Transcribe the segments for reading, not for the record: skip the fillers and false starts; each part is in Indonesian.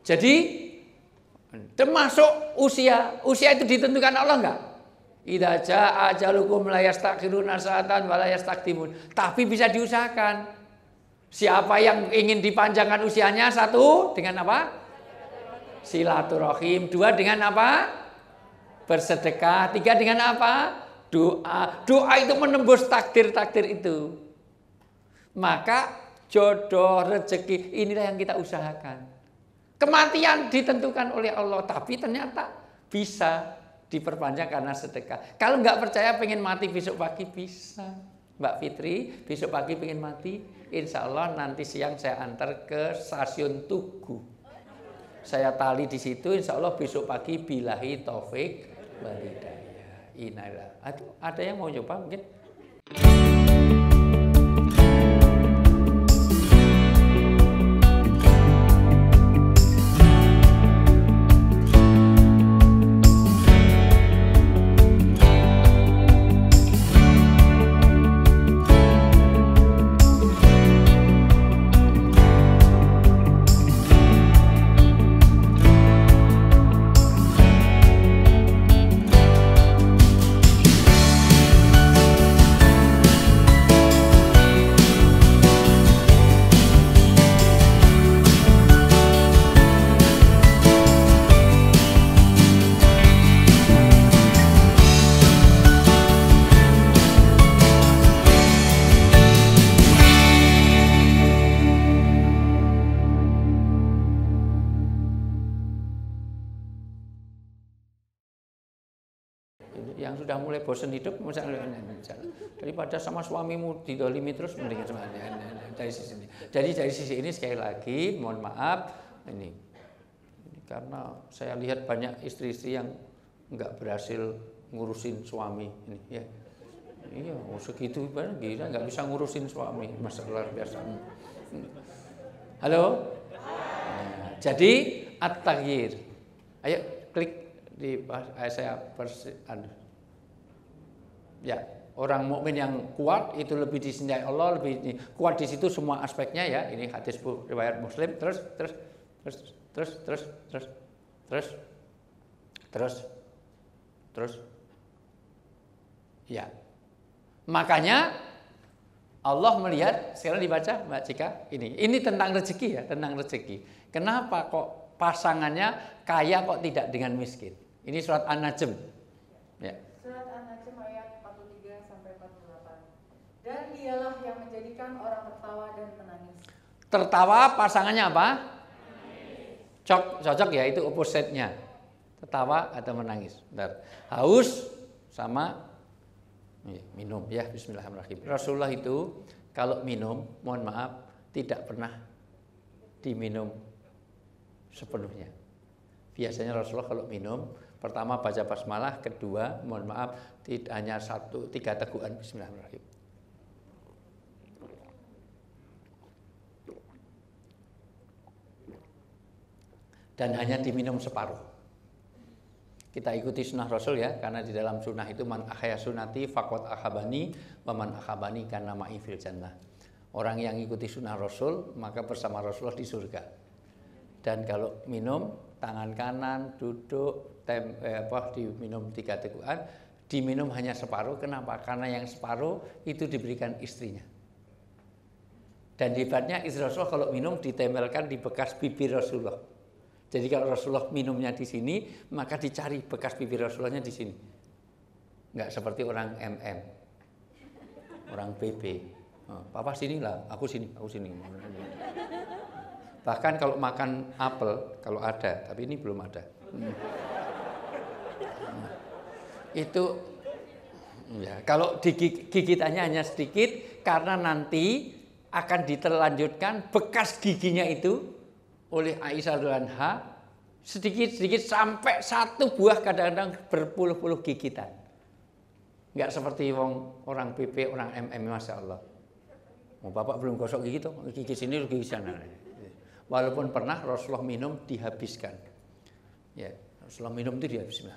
Jadi termasuk usia itu ditentukan Allah enggak? Idza jaa ajalukum la yastakhiruna sa'atan wa la yastaqdimun. Tapi bisa diusahakan. Siapa yang ingin dipanjangkan usianya, satu dengan apa? Silaturahim. Dua dengan apa? Bersedekah. Tiga dengan apa? Doa. Doa itu menembus takdir-takdir itu. Maka jodoh, rezeki inilah yang kita usahakan. Kematian ditentukan oleh Allah, tapi ternyata bisa diperpanjang karena sedekah. Kalau nggak percaya pengen mati besok pagi bisa. Mbak Fitri besok pagi pengen mati, insya Allah nanti siang saya antar ke stasiun Tugu. Saya tali di situ, insya Allah besok pagi billahi taufik wal hidayah. Inilah. Ada yang mau coba mungkin? Yang sudah mulai bosan hidup, misalnya daripada sama suamimu didolimi terus, mendingan dari sisi ini. Jadi dari sisi ini sekali lagi, mohon maaf, ini karena saya lihat banyak istri-istri yang nggak berhasil ngurusin suami ini, ya. Iya, segitu banget, gila nggak bisa ngurusin suami, masalah biasa. Halo, nah, jadi at-taghyir. Ayo klik di saya ya, orang mukmin yang kuat itu lebih dicintai Allah, lebih kuat di situ semua aspeknya ya. Ini hadis riwayat Muslim. Terus. Ya. Makanya Allah melihat, sekarang dibaca Mbak Cika, ini tentang rezeki ya, tentang rezeki. Kenapa kok pasangannya kaya kok tidak dengan miskin? Ini surat An-Najm. Ya. Surat An-Najm ayat 43 sampai 48. Dan dialah yang menjadikan orang tertawa dan menangis. Tertawa pasangannya apa? Cocok ya, itu opposite-nya. Tertawa atau menangis. Bentar. Haus sama minum ya, bismillahirrahmanirrahim. Rasulullah itu kalau minum, mohon maaf, tidak pernah diminum sepenuhnya. Biasanya Rasulullah kalau minum, pertama baca basmalah, kedua mohon maaf hanya 3 tegukan bismillahirrahmanirrahim. Dan hanya diminum separuh. Kita ikuti sunnah Rasul ya, karena di dalam sunnah itu man ahya sunnati faqad ahabani wa man ahabani kana ma'i fil jannah. Orang yang ikuti sunnah Rasul maka bersama Rasulullah di surga. Dan kalau minum tangan kanan duduk diminum 3 tegukan, diminum hanya separuh. Kenapa? Karena yang separuh itu diberikan istrinya. Dan hebatnya istri Rasulullah kalau minum ditempelkan di bekas bibir Rasulullah. Jadi kalau Rasulullah minumnya di sini, maka dicari bekas bibir Rasulullahnya di sini. Enggak seperti orang MM, orang PP. Papa sini lah, aku sini. Bahkan kalau makan apel, kalau ada, tapi ini belum ada. Itu, ya, kalau gigitannya hanya sedikit, karena nanti akan diterlanjutkan bekas giginya itu oleh Aisyah radhiyallahu anha sedikit-sedikit sampai 1 buah kadang-kadang berpuluh-puluh gigitan. Enggak seperti orang PP, orang MM, Masya Allah. Bapak belum gosok gigi tuh, gigi sini, gigi sana. Walaupun pernah Rasulullah minum dihabiskan. Ya, Rasulullah minum itu dihabiskan.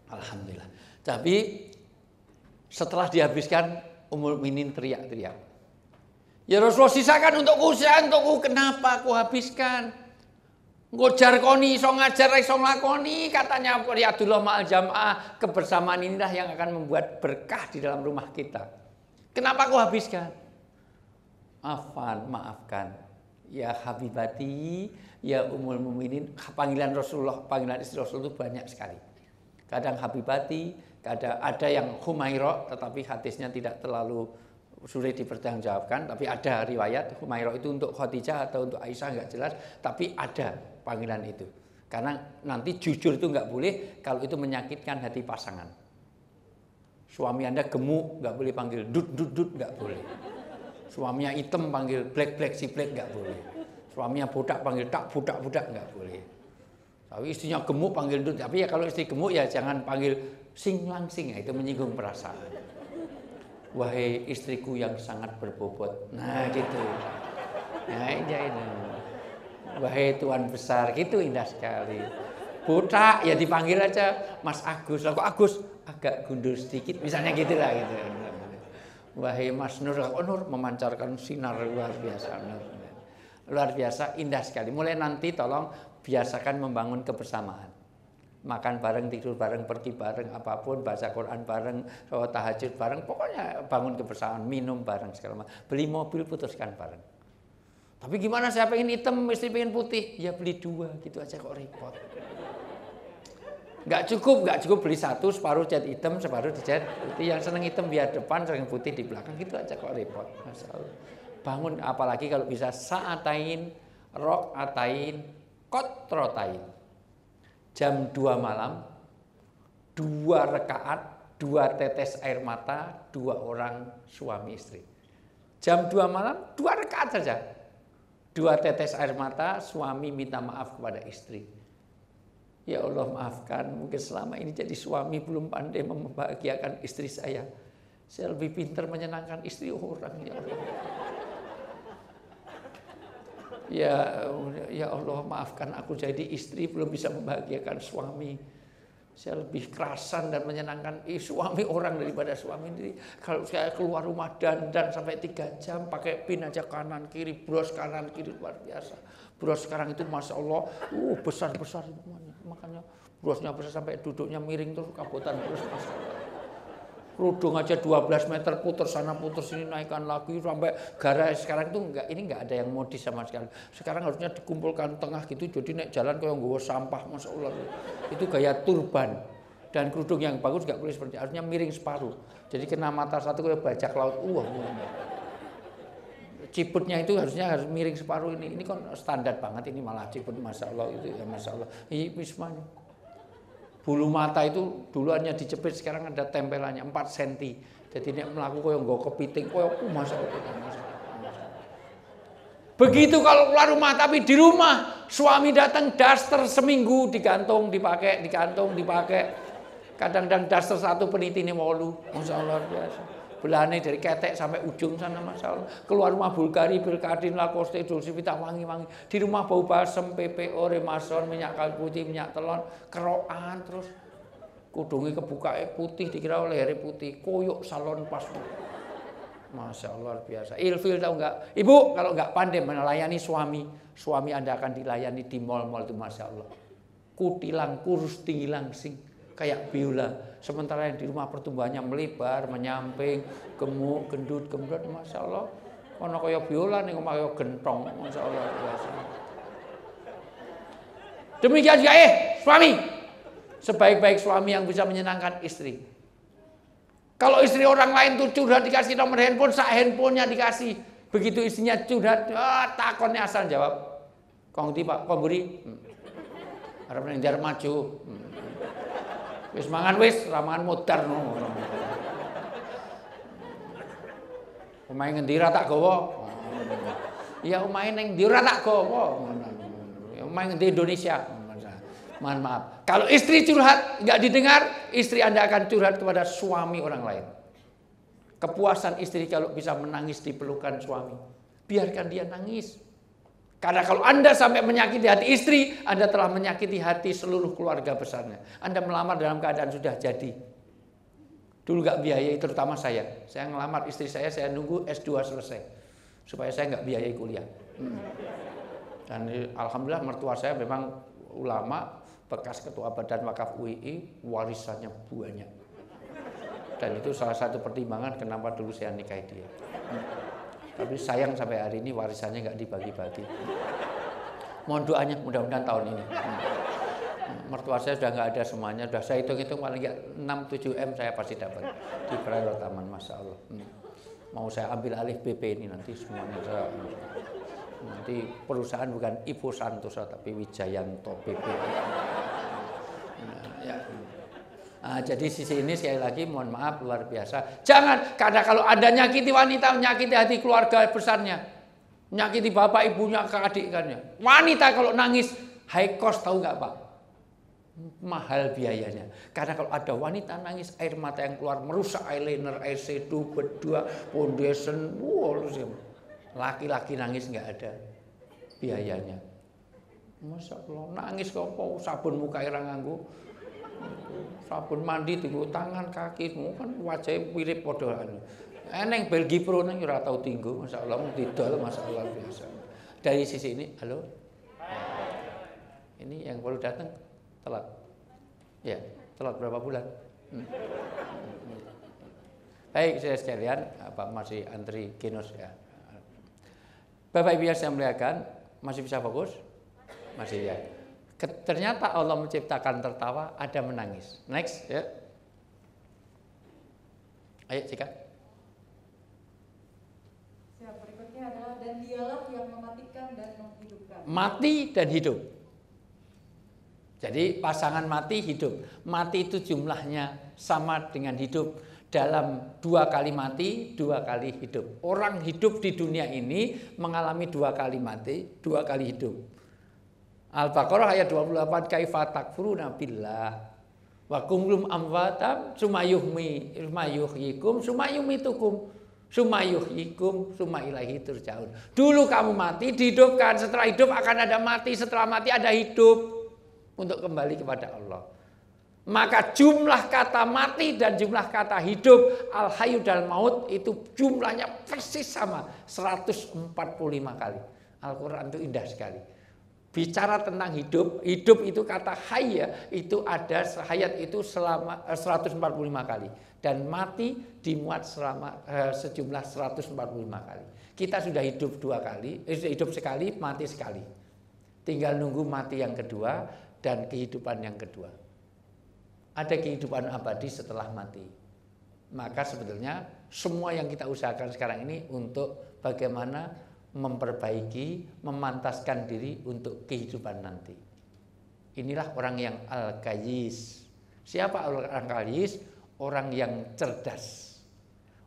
Alhamdulillah. Tapi setelah dihabiskan Ummul Mukminin teriak-teriak. Ya Rasulullah, sisakan untukku, kenapa aku habiskan? Ngojar koni, iso ngajar, iso nglakoni, katanya riyadullah ma'al jam'ah, kebersamaan inilah yang akan membuat berkah di dalam rumah kita. Kenapa aku habiskan? Afan, maafkan. Ya Habibati, ya Ummul Mukminin, panggilan Rasulullah, panggilan istri Rasul itu banyak sekali. Kadang Habibati, kadang ada yang Humairah, tetapi hadisnya tidak terlalu sulit dipertanggungjawabkan, tapi ada riwayat Humairah itu untuk Khadijah atau untuk Aisyah nggak jelas, tapi ada panggilan itu. Karena nanti jujur itu nggak boleh kalau itu menyakitkan hati pasangan. Suami Anda gemuk nggak boleh panggil dut nggak boleh. Suaminya hitam panggil black si black nggak boleh. Suaminya bodak panggil tak bodak nggak boleh. Tapi istrinya gemuk panggil dut. Tapi ya kalau istri gemuk ya jangan panggil sing langsing, ya, itu menyinggung perasaan. Wahai istriku yang sangat berbobot. Nah gitu. Nah ini. Wahai Tuan besar, gitu indah sekali. Botak ya dipanggil aja Mas Agus. Lah kok Agus agak gundul sedikit, misalnya gitulah gitu. Wahai Mas Nur, Nur memancarkan sinar luar biasa. Luar biasa, indah sekali. Mulai nanti tolong biasakan membangun kebersamaan. Makan bareng, tidur bareng, pergi bareng, apapun, baca Quran bareng, tahajud bareng, pokoknya bangun kebersamaan, minum bareng segala macam. Beli mobil putuskan bareng. Tapi gimana saya pengen hitam, istri pengen putih, ya beli dua, gitu aja kok repot. Nggak cukup beli satu, separuh cat hitam, separuh dicat putih. Yang seneng hitam biar depan, seneng putih di belakang, gitu aja kok repot. Masalah. Bangun, apalagi kalau bisa sa'atain, rok'atain, kotrotain. Jam 2 malam, 2 rakaat, 2 tetes air mata, 2 orang suami istri. Jam 2 malam, 2 rakaat saja. 2 tetes air mata, suami minta maaf kepada istri. Ya Allah maafkan, mungkin selama ini jadi suami belum pandai membahagiakan istri saya. Saya lebih pintar menyenangkan istri orang, ya Allah. Ya Allah maafkan aku jadi istri belum bisa membahagiakan suami. Saya lebih kerasan dan menyenangkan suami orang daripada suami sendiri. Kalau saya keluar rumah dandan sampai 3 jam pakai pin aja kanan kiri, bros kanan kiri, luar biasa. Bros sekarang itu Masya Allah besar-besar semuanya. Makanya brosnya besar sampai duduknya miring terus kabotan terus, Masya Allah. Kerudung aja 12 meter puter sana puter sini naikkan lagi sampai gara sekarang itu enggak ada yang modis sama sekali. Sekarang harusnya dikumpulkan tengah gitu jadi naik jalan kayak nggawa sampah, Masya Allah. Itu gaya turban. Dan kerudung yang bagus enggak boleh seperti harusnya miring separuh. Jadi kena mata satu kayak bajak laut. Ciputnya itu harus miring separuh ini. Ini kan standar banget ini malah ciput, Masya Allah itu ya Masya Allah. Ini wismanya. Bulu mata itu dulu hanya dijepit, sekarang ada tempelannya 4 cm. Jadi ini melaku koyo nggo kepiting koyo Masya Allah. Begitu kalau keluar rumah, tapi di rumah suami datang daster seminggu digantung dipakai. Kadang-kadang daster satu peniti ini 8, Masya Allah biasa. Belane dari ketek sampai ujung sana, Masya Allah. Keluar rumah Bulgari, Belkadin, Lacoste, Dolce Vita, wangi-wangi. Di rumah bau balsem, PPO, Remason, minyak kayu putih, minyak telon, kerokan terus. Kudungi kebuka putih, dikira lehernya putih, koyok salon pas. Masya Allah biasa. Ilfil tahu nggak? Ibu kalau nggak pandai melayani suami Anda akan dilayani di mal-mal itu, Masya Allah. Kutilang, kurus, tinggi langsing. Kayak biola. Sementara yang di rumah pertumbuhannya melebar, menyamping, gemuk, gendut, gembrot, Masya Allah. Kono kaya biola nih, kaya gentong, Masya Allah biasa. Demikian juga suami. Sebaik-baik suami yang bisa menyenangkan istri. Kalau istri orang lain tuh curhat dikasih nomor handphone, handphonenya dikasih. Begitu istrinya curhat, takonnya asal jawab. Kong di Pak, kong beri. Harap nengjar maju. Wis mangan wis, ramangan modar no. Omahe ngendi ra tak gawa? Ya omahe ning ndi ora tak gawa. Omahe ngendi Indonesia. Mohon maaf. Kalau istri curhat enggak didengar, istri Anda akan curhat kepada suami orang lain. Kepuasan istri kalau bisa menangis di pelukan suami. Biarkan dia nangis. Karena kalau Anda sampai menyakiti hati istri, Anda telah menyakiti hati seluruh keluarga besarnya. Anda melamar dalam keadaan sudah jadi. Dulu nggak biayai, terutama saya. Saya ngelamar istri saya nunggu S2 selesai supaya saya nggak biayai kuliah. Dan alhamdulillah mertua saya memang ulama, bekas ketua Badan Wakaf UII, warisannya banyak. Dan itu salah satu pertimbangan kenapa dulu saya nikahi dia. Tapi sayang sampai hari ini warisannya nggak dibagi-bagi. Mohon doanya mudah-mudahan tahun ini. Mertua saya sudah nggak ada semuanya, sudah saya hitung-hitung paling nggak 6-7 M saya pasti dapat di Prero Taman, Masya Allah. Mau saya ambil alih BP ini nanti semuanya saya. Nanti perusahaan bukan Ivo Santosa tapi Wijayanto BP. Jadi sisi ini sekali lagi mohon maaf luar biasa. Jangan, karena kalau Anda nyakiti wanita, menyakiti hati keluarga besarnya, menyakiti bapak ibunya, keadiknya. Wanita kalau nangis high cost, tahu nggak Pak? Mahal biayanya. Karena kalau ada wanita nangis, air mata yang keluar merusak eyeliner, eyeshadow, bedak, foundation, laki-laki nangis nggak ada biayanya. Masa kalau nangis kok sabun muka irang nganggo, sabun mandi tunggu tangan kaki, semua kan wajahnya mirip podoan. Eneng Belgi Pro neng ora tau tinggu, Masya Allah didol, Masya Allah biasa. Dari sisi ini, halo, ini yang baru datang telat, ya telat berapa bulan? Baik saya sekalian, apa masih antri Genos ya? Bapak Ibu yang saya muliakan, masih bisa fokus? Masih ya. Ternyata Allah menciptakan tertawa, ada menangis. Next, ya. Ayo, Cika. Siap, berikutnya adalah dan dialah yang mematikan dan menghidupkan. Mati dan hidup. Jadi pasangan mati hidup. Mati itu jumlahnya sama dengan hidup. Dalam 2 kali mati, 2 kali hidup. Orang hidup di dunia ini mengalami 2 kali mati, 2 kali hidup. Al-Baqarah ayat 28, kaifa takfuruna billah wa kuntum amwatam summa yuhyikum summa yumitukum summa yuhyikum summa ilaihi turja'un. Dulu kamu mati, dihidupkan, setelah hidup akan ada mati, setelah mati ada hidup untuk kembali kepada Allah. Maka jumlah kata mati dan jumlah kata hidup, al-hayyu dan maut itu jumlahnya persis sama, 145 kali. Al-Quran itu indah sekali. Bicara tentang hidup, hidup itu kata hayya itu ada hayat itu selama 145 kali dan mati dimuat selama sejumlah 145 kali. Kita sudah hidup 2 kali, hidup sekali, mati sekali. Tinggal nunggu mati yang kedua dan kehidupan yang kedua. Ada kehidupan abadi setelah mati. Maka sebetulnya semua yang kita usahakan sekarang ini untuk bagaimana memperbaiki, memantaskan diri untuk kehidupan nanti. Inilah orang yang al-qayyis. Siapa orang qayyis? Orang yang cerdas.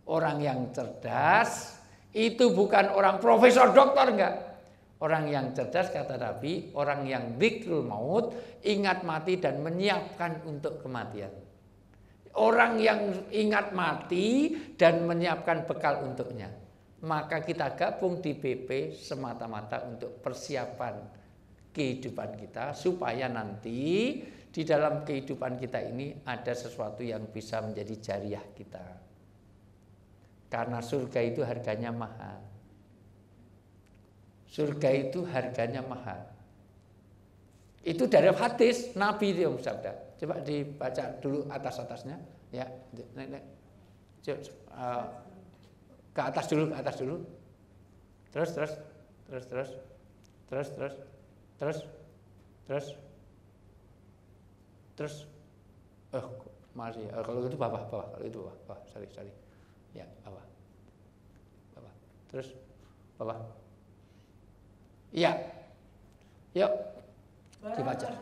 Orang yang cerdas itu bukan orang profesor doktor enggak. Orang yang cerdas kata Nabi, orang yang dzikrul maut, ingat mati dan menyiapkan untuk kematian. Orang yang ingat mati dan menyiapkan bekal untuknya. Maka kita gabung di BP semata-mata untuk persiapan kehidupan kita supaya nanti di dalam kehidupan kita ini ada sesuatu yang bisa menjadi jariah kita. Karena surga itu harganya mahal. Surga itu harganya mahal. Itu dari hadis Nabi itu bersabda. Coba dibaca dulu atas-atasnya, ya. Ke atas dulu. Terus. Masih. Kalau itu bawah. Kalau itu bawah. Sorry. Ya, bawah. Terus bawah. Iya. Yuk. Dibaca.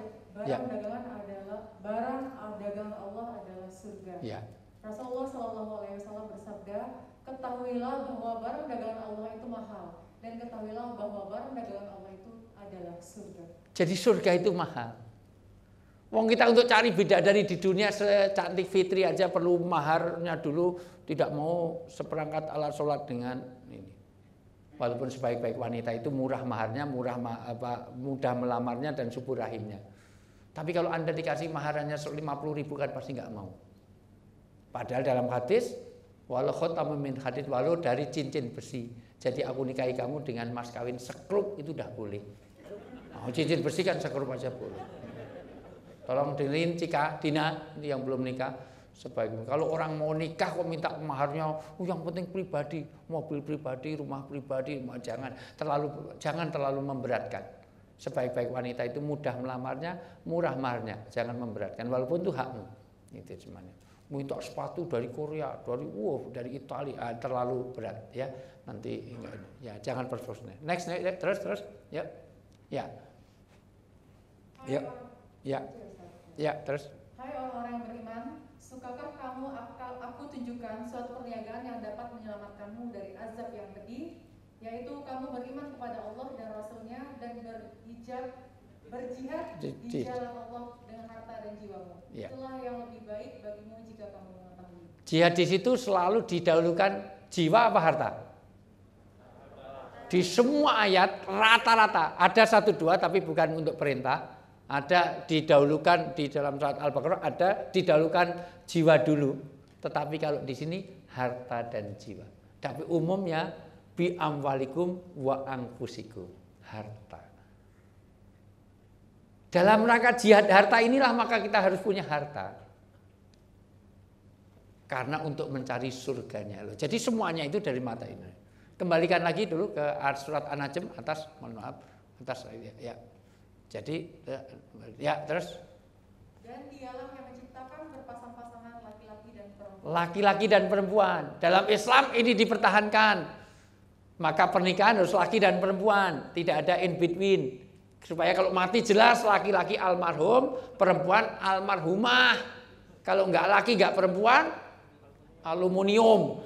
Barang dagangan Allah adalah surga. Ya. Rasulullah SAW bersabda, ketahuilah bahwa barang dagangan Allah itu mahal dan ketahuilah bahwa barang dagangan Allah itu adalah surga. Jadi surga itu mahal. Wong kita untuk cari bidadari di dunia secantik Fitri aja perlu maharnya dulu, tidak mau seperangkat alat sholat dengan ini. Walaupun sebaik-baik wanita itu murah maharnya, mudah melamarnya dan subur rahimnya. Tapi kalau Anda dikasih maharannya 50.000 kan pasti nggak mau. Padahal dalam hadis walau khatamun min hadid, walau dari cincin besi. Jadi aku nikahi kamu dengan mas kawin sekrup itu udah boleh. Nah, cincin besi kan sekrup aja boleh. Tolong dengerin Cika, Dina ini yang belum nikah. Sebaiknya kalau orang mau nikah kok minta maharnya, yang penting pribadi, mobil pribadi, rumah pribadi, jangan terlalu memberatkan. Sebaik-baik wanita itu mudah melamarnya, murah maharnya, jangan memberatkan walaupun itu hakmu. Itu semuanya. Minta sepatu dari Korea, dari Italia, terlalu berat ya. Nanti enggak, ya jangan perforce. Next, terus ya. Ya. Ya. Ya. Ya, terus. Hai orang-orang yang beriman, sukakah kamu aku tunjukkan suatu perniagaan yang dapat menyelamatkanmu dari azab yang pedih, yaitu kamu beriman kepada Allah dan Rasul-Nya dan berjihad di jalan Allah dengan harta dan jiwamu. Ya. Itulah yang lebih baik bagimu jika kamu mengetahui. Jihad di situ selalu didahulukan jiwa apa harta? Di semua ayat rata-rata ada 1-2 tapi bukan untuk perintah. Ada didahulukan di dalam surat Al-Baqarah, ada didahulukan jiwa dulu. Tetapi kalau di sini harta dan jiwa. Tapi umumnya bi amwalikum wa anfusikum, harta. Dalam rangka jihad harta inilah maka kita harus punya harta. Karena untuk mencari surganya loh. Jadi semuanya itu dari mata ini. Kembalikan lagi dulu ke surat An-Najm atas, mohon maaf, atas ya. Jadi ya terus. Dan dialah yang menciptakan berpasang-pasangan laki-laki dan perempuan. Laki-laki dan perempuan. Dalam Islam ini dipertahankan. Maka pernikahan harus laki dan perempuan, tidak ada in between. Supaya kalau mati jelas laki-laki almarhum, perempuan almarhumah. Kalau enggak laki enggak perempuan, aluminium.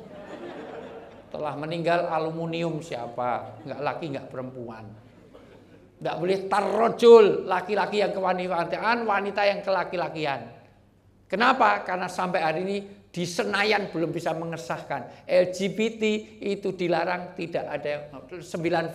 Telah meninggal aluminium siapa? Enggak laki enggak perempuan. Enggak boleh tarrojul, laki-laki yang kewanitaan, wanita yang kelaki-lakian. Kenapa? Karena sampai hari ini di Senayan belum bisa mengesahkan LGBT itu dilarang, tidak ada 19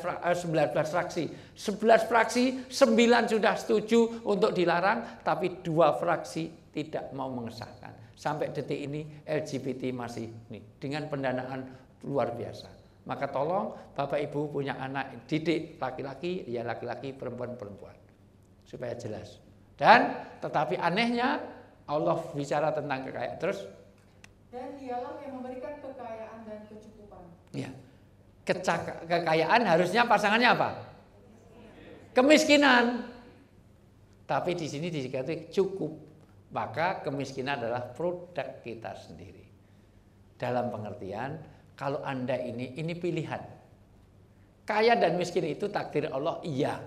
fraksi. 11 fraksi, 9 sudah setuju untuk dilarang, tapi 2 fraksi tidak mau mengesahkan. Sampai detik ini LGBT masih nih, dengan pendanaan luar biasa. Maka tolong Bapak Ibu punya anak didik laki-laki, ya laki-laki, perempuan-perempuan. Supaya jelas. Dan tetapi anehnya Allah bicara tentang kekayaan. Terus dan dialah yang memberikan kekayaan dan kecukupan. Ya. Kekayaan harusnya pasangannya apa? Kemiskinan. Tapi di sini dikatakan cukup. Maka kemiskinan adalah produk kita sendiri. Dalam pengertian kalau Anda ini pilihan. Kaya dan miskin itu takdir Allah, iya.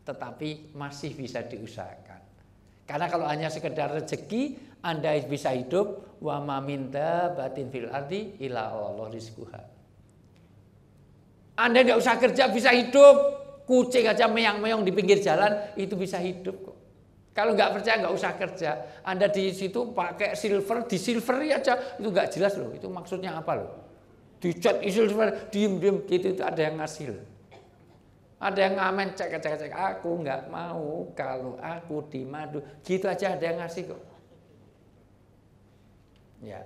Tetapi masih bisa diusahakan. Karena kalau hanya sekedar rezeki, Anda bisa hidup, wa ma min dabbatin fil ardi illa Allah rizquha. Anda enggak usah kerja bisa hidup. Kucing aja meong-meong di pinggir jalan itu bisa hidup kok. Kalau enggak percaya enggak usah kerja. Anda di situ pakai silver, di silveri aja itu enggak jelas loh. Itu maksudnya apa loh? Dicat silver, diem-diem gitu itu ada yang ngasil. Ada yang ngamen cek aku nggak mau kalau aku dimadu gitu aja ada yang ngasih kok. Ya.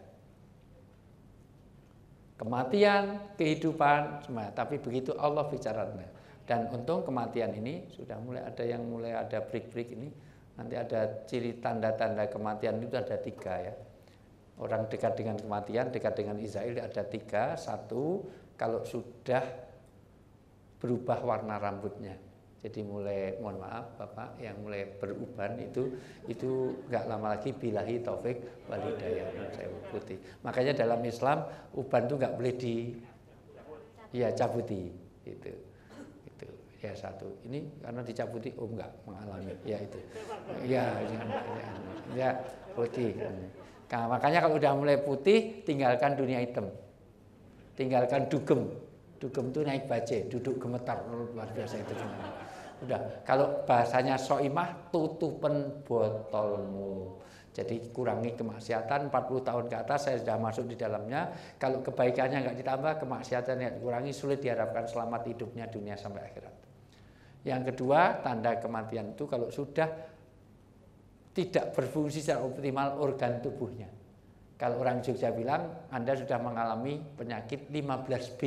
Kematian, kehidupan, semua. Tapi begitu Allah bicara. Dan untung kematian ini sudah mulai ada break-break ini. Nanti ada ciri tanda-tanda kematian itu ada 3 ya. Orang dekat dengan kematian, dekat dengan Israel ada 3. 1, kalau sudah berubah warna rambutnya. Jadi mulai, mohon maaf Bapak, yang mulai beruban itu enggak lama lagi billahi taufik wal hidayah, saya putih. Makanya dalam Islam uban itu enggak boleh cabuti gitu. Itu ya 1. Ini karena dicabuti enggak mengalami ya itu. Ya putih. Nah, makanya kalau udah mulai putih tinggalkan dunia hitam. Tinggalkan dugem. Dugem itu naik bajai, duduk gemetar, luar biasa itu. Udah, kalau bahasanya soimah, tutupan botolmu. Jadi kurangi kemaksiatan, 40 tahun ke atas saya sudah masuk di dalamnya. Kalau kebaikannya enggak ditambah, kemaksiatan yang dikurangi, sulit diharapkan selamat hidupnya dunia sampai akhirat. Yang kedua, tanda kematian itu kalau sudah tidak berfungsi secara optimal organ tubuhnya. Kalau orang Jogja bilang, Anda sudah mengalami penyakit 15B.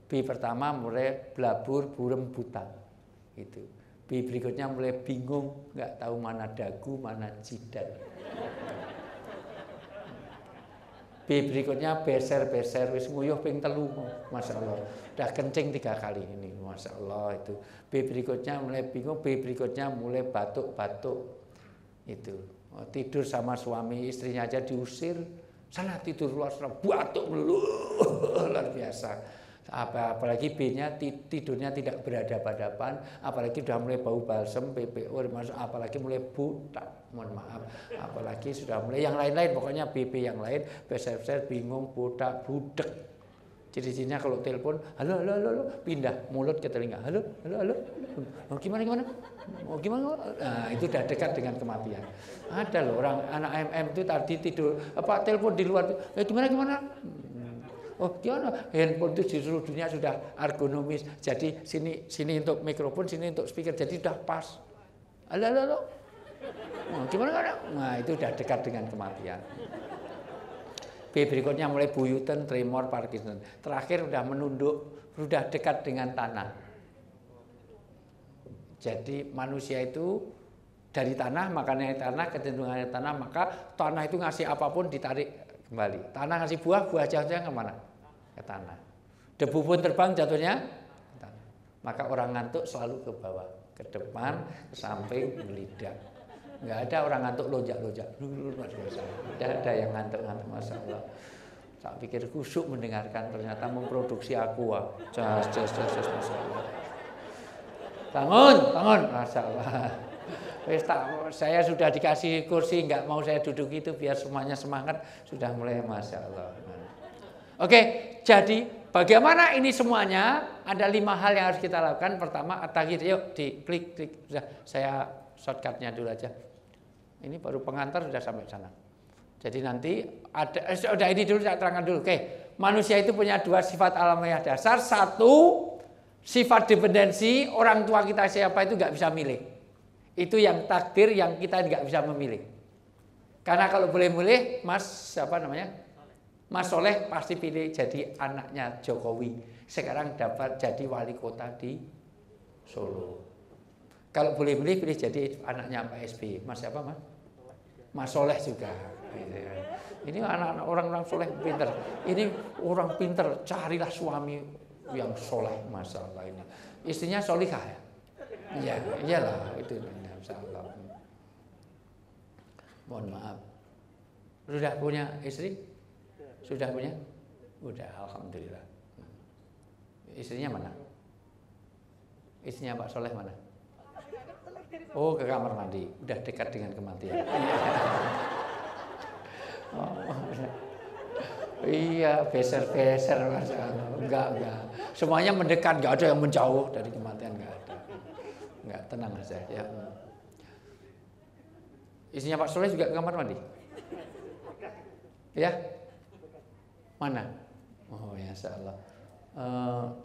B pertama mulai belabur, burem, buta. Itu. B berikutnya mulai bingung, nggak tahu mana dagu, mana jidat. B berikutnya beser-beser, wis nguyuh ping 3, Masya Allah. Udah kencing 3 kali ini, Masya Allah itu. B berikutnya mulai bingung, B berikutnya mulai batuk-batuk. Itu. Tidur sama suami, istrinya aja diusir, sana tidur luar sana, batuk melulu, luar biasa. Apalagi B-nya tidurnya tidak berhadapan-hadapan, apalagi sudah mulai bau balsem, PPO, apalagi mulai butak, mohon maaf, apalagi sudah mulai yang lain-lain, pokoknya BP yang lain, beser-beser, bingung, butak, budek. Ciri-cirinya kalau telepon, halo, pindah mulut ke telinga, halo, oh, gimana, oh, gimana, nah itu udah dekat dengan kematian. Ada loh orang anak MM itu tadi tidur, telepon di luar, gimana, oh gimana, handphone itu di seluruh dunia sudah ergonomis, jadi sini untuk mikrofon, sini untuk speaker, jadi sudah pas, halo, oh, gimana, nah itu udah dekat dengan kematian. B berikutnya mulai buyutan, tremor, Parkinson. Terakhir udah menunduk, sudah dekat dengan tanah. Jadi manusia itu dari tanah, makannya tanah, kecenderungannya tanah, maka tanah itu ngasih apapun ditarik kembali. Tanah ngasih buah jatuhnya kemana? Ke tanah. Debu pun terbang jatuhnya ke tanah. Maka orang ngantuk selalu ke bawah, ke depan, ke samping, ke lidah. Nggak ada orang ngantuk lonjak-lonjak. Tidak ada yang ngantuk-ngantuk, Masya Allah. Tak pikir kusuk mendengarkan, ternyata memproduksi aqua. Jas, Masya Allah. Bangun, Masya Allah. Saya sudah dikasih kursi, nggak mau saya duduk itu biar semuanya semangat. Sudah mulai, Masya Allah. Oke, jadi bagaimana ini semuanya? Ada 5 hal yang harus kita lakukan. Pertama, at-taghir. Yuk, klik. Sudah, saya shortcutnya dulu aja. Ini baru pengantar sudah sampai sana. Jadi nanti ada ini dulu saya terangkan dulu. Oke, manusia itu punya 2 sifat alamiah dasar. 1, sifat dependensi, orang tua kita siapa itu nggak bisa milih. Itu yang takdir yang kita nggak bisa memilih. Karena kalau boleh milih, Mas Soleh pasti pilih jadi anaknya Jokowi. Sekarang dapat jadi wali kota di Solo. Kalau boleh milih jadi anaknya Pak SBY. Mas siapa, Mas? Mas Soleh juga. Ini anak-anak orang-orang soleh pinter. Ini orang pinter, carilah suami yang soleh, Masya Allah ini. Istrinya solihah ya? Iya, iyalah itu, Masya Allah. Mohon maaf. Sudah punya istri? Sudah punya? Udah, alhamdulillah. Istrinya mana? Istrinya Pak Soleh mana? Oh, ke kamar mandi, udah dekat dengan kematian. Oh, iya, beser-beser, Mas. Enggak. Semuanya mendekat, enggak ada yang menjauh dari kematian, enggak ada. Enggak, tenang aja ya. Istrinya Pak Soleh juga ke kamar mandi? Ya? Mana? Oh, ya Allah.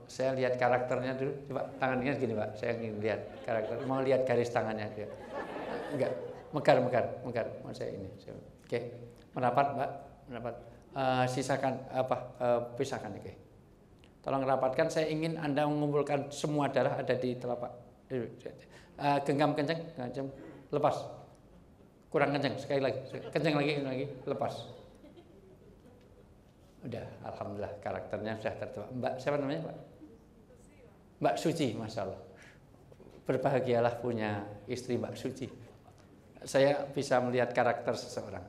Saya lihat karakternya dulu. Coba tangannya gini, Pak. Saya ingin lihat karakter. Mau lihat garis tangannya dia. Enggak, mekar. Mau saya ini. Oke. Merapat, Pak. Merapat. Sisakan pisahkan, oke. Tolong rapatkan. Saya ingin Anda mengumpulkan semua darah ada di telapak. Genggam kencang, lepas. Kurang kencang, sekali lagi. Kencang lagi, lepas. Udah, alhamdulillah karakternya sudah tertuang. Mbak, siapa namanya, Pak? Mbak Suci, Masya Allah. Berbahagialah punya istri Mbak Suci. Saya bisa melihat karakter seseorang.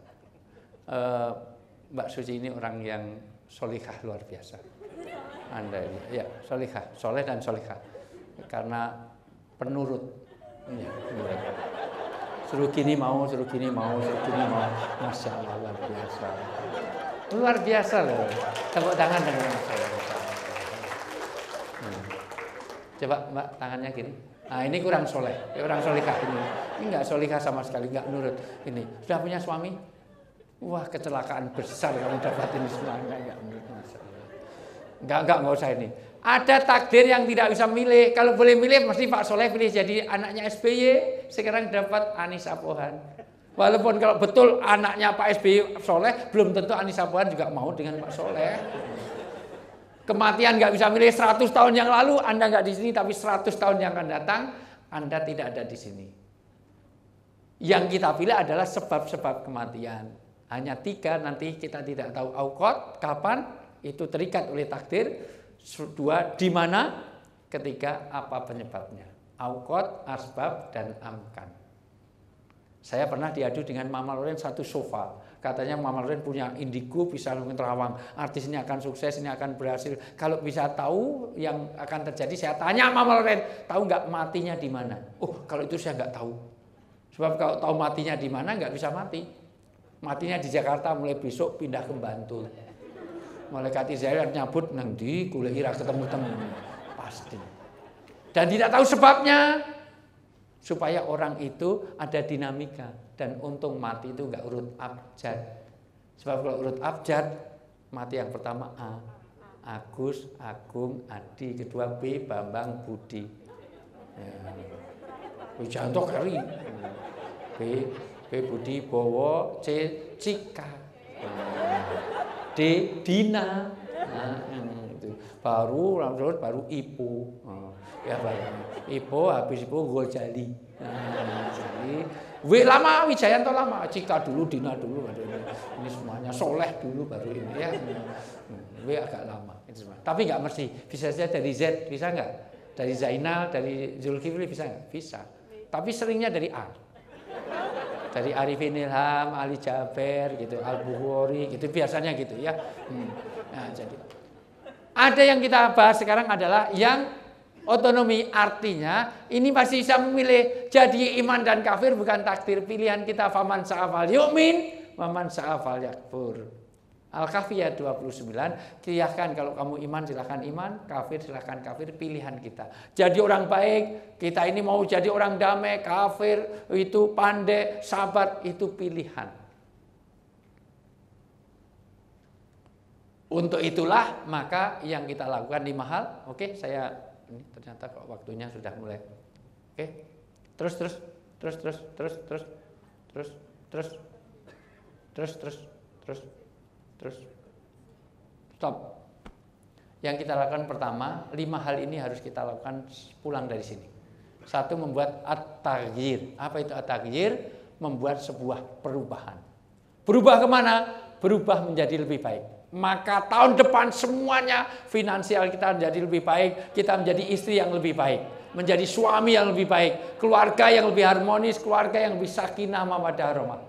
Mbak Suci ini orang yang solihah luar biasa. Anda ini, ya solihah, soleh dan solihah. Karena penurut. Ya, penurut. Suruh gini mau. Masya Allah, luar biasa. Luar biasa loh. Tepuk tangan dengan saya. Coba Mbak tangannya gini. Nah ini kurang soleh. Orang solihah ini. Ini enggak solihah sama sekali, enggak nurut. Ini sudah punya suami? Wah, kecelakaan besar kamu dapatin semua. Enggak nurut. Enggak usah ini. Ada takdir yang tidak bisa milih. Kalau boleh milih mesti Pak Soleh pilih jadi anaknya SBY. Sekarang dapat Anissa Pohan. Walaupun kalau betul anaknya Pak SBY soleh, belum tentu Anissa Pohan juga mau dengan Pak Soleh. Kematian nggak bisa milih 100 tahun yang lalu, Anda nggak di sini, tapi 100 tahun yang akan datang, Anda tidak ada di sini. Yang kita pilih adalah sebab-sebab kematian. Hanya 3, nanti kita tidak tahu auqat, kapan, itu terikat oleh takdir. 2, di mana, ketiga, apa penyebabnya. Auqat, asbab, dan amkan. Saya pernah diadu dengan Mama Loren satu sofa. Katanya Mama Loren punya indigo, bisa terawang. Artis ini akan sukses, ini akan berhasil. Kalau bisa tahu yang akan terjadi, saya tanya Mama Loren, tahu nggak matinya di mana? Oh, kalau itu saya nggak tahu. Sebab kalau tahu matinya di mana, nggak bisa mati. Matinya di Jakarta, mulai besok pindah ke Bantul. Malaikat Israel nyabut nang di kuliah ira ketemu-temu. Pasti. Dan tidak tahu sebabnya. Supaya orang itu ada dinamika. Dan untung mati itu enggak urut abjad. Sebab kalau urut abjad, mati yang pertama A, Agus, Agung, Adi. Kedua B, Bambang, Budi. Wijanto Kari. B, Budi, Bowo. C, Cika. D, Dina. Itu. Baru Ipu. Ya baru Ipo, habis Ipo Gojali. Jadi W lama, Wijayanto lama, Cika dulu, Dina dulu, ini semuanya Soleh dulu baru ini ya. W agak lama. Tapi nggak mesti. Bisa saja dari Z, bisa nggak? Dari Zainal, dari Zulkifli bisa nggak? Bisa. Tapi seringnya dari A. Dari Arifin Ilham, Ali Jaber, gitu, Al Bukhari, gitu biasanya gitu ya. Nah, jadi ada yang kita bahas sekarang adalah yang otonomi, artinya ini masih bisa memilih jadi iman dan kafir, bukan takdir pilihan kita. Faman sa'afal yu'min, waman sa'afal yakfur. Al-Kahfiyah 29, silahkan kalau kamu iman silahkan iman, kafir silahkan kafir, pilihan kita. Jadi orang baik, kita ini mau jadi orang damai, kafir, itu pandai, sabar, itu pilihan. Untuk itulah maka yang kita lakukan 5 hal. Oke, saya ini ternyata kok waktunya sudah mulai. Oke. Terus. Stop. Yang kita lakukan pertama, 5 hal ini harus kita lakukan pulang dari sini. 1, membuat at-taghyir. Apa itu at-taghyir? Membuat sebuah perubahan. Berubah kemana? Berubah menjadi lebih baik. Maka tahun depan semuanya finansial kita menjadi lebih baik, kita menjadi istri yang lebih baik, menjadi suami yang lebih baik, keluarga yang lebih harmonis, keluarga yang lebih sakinah mawaddah warahmah.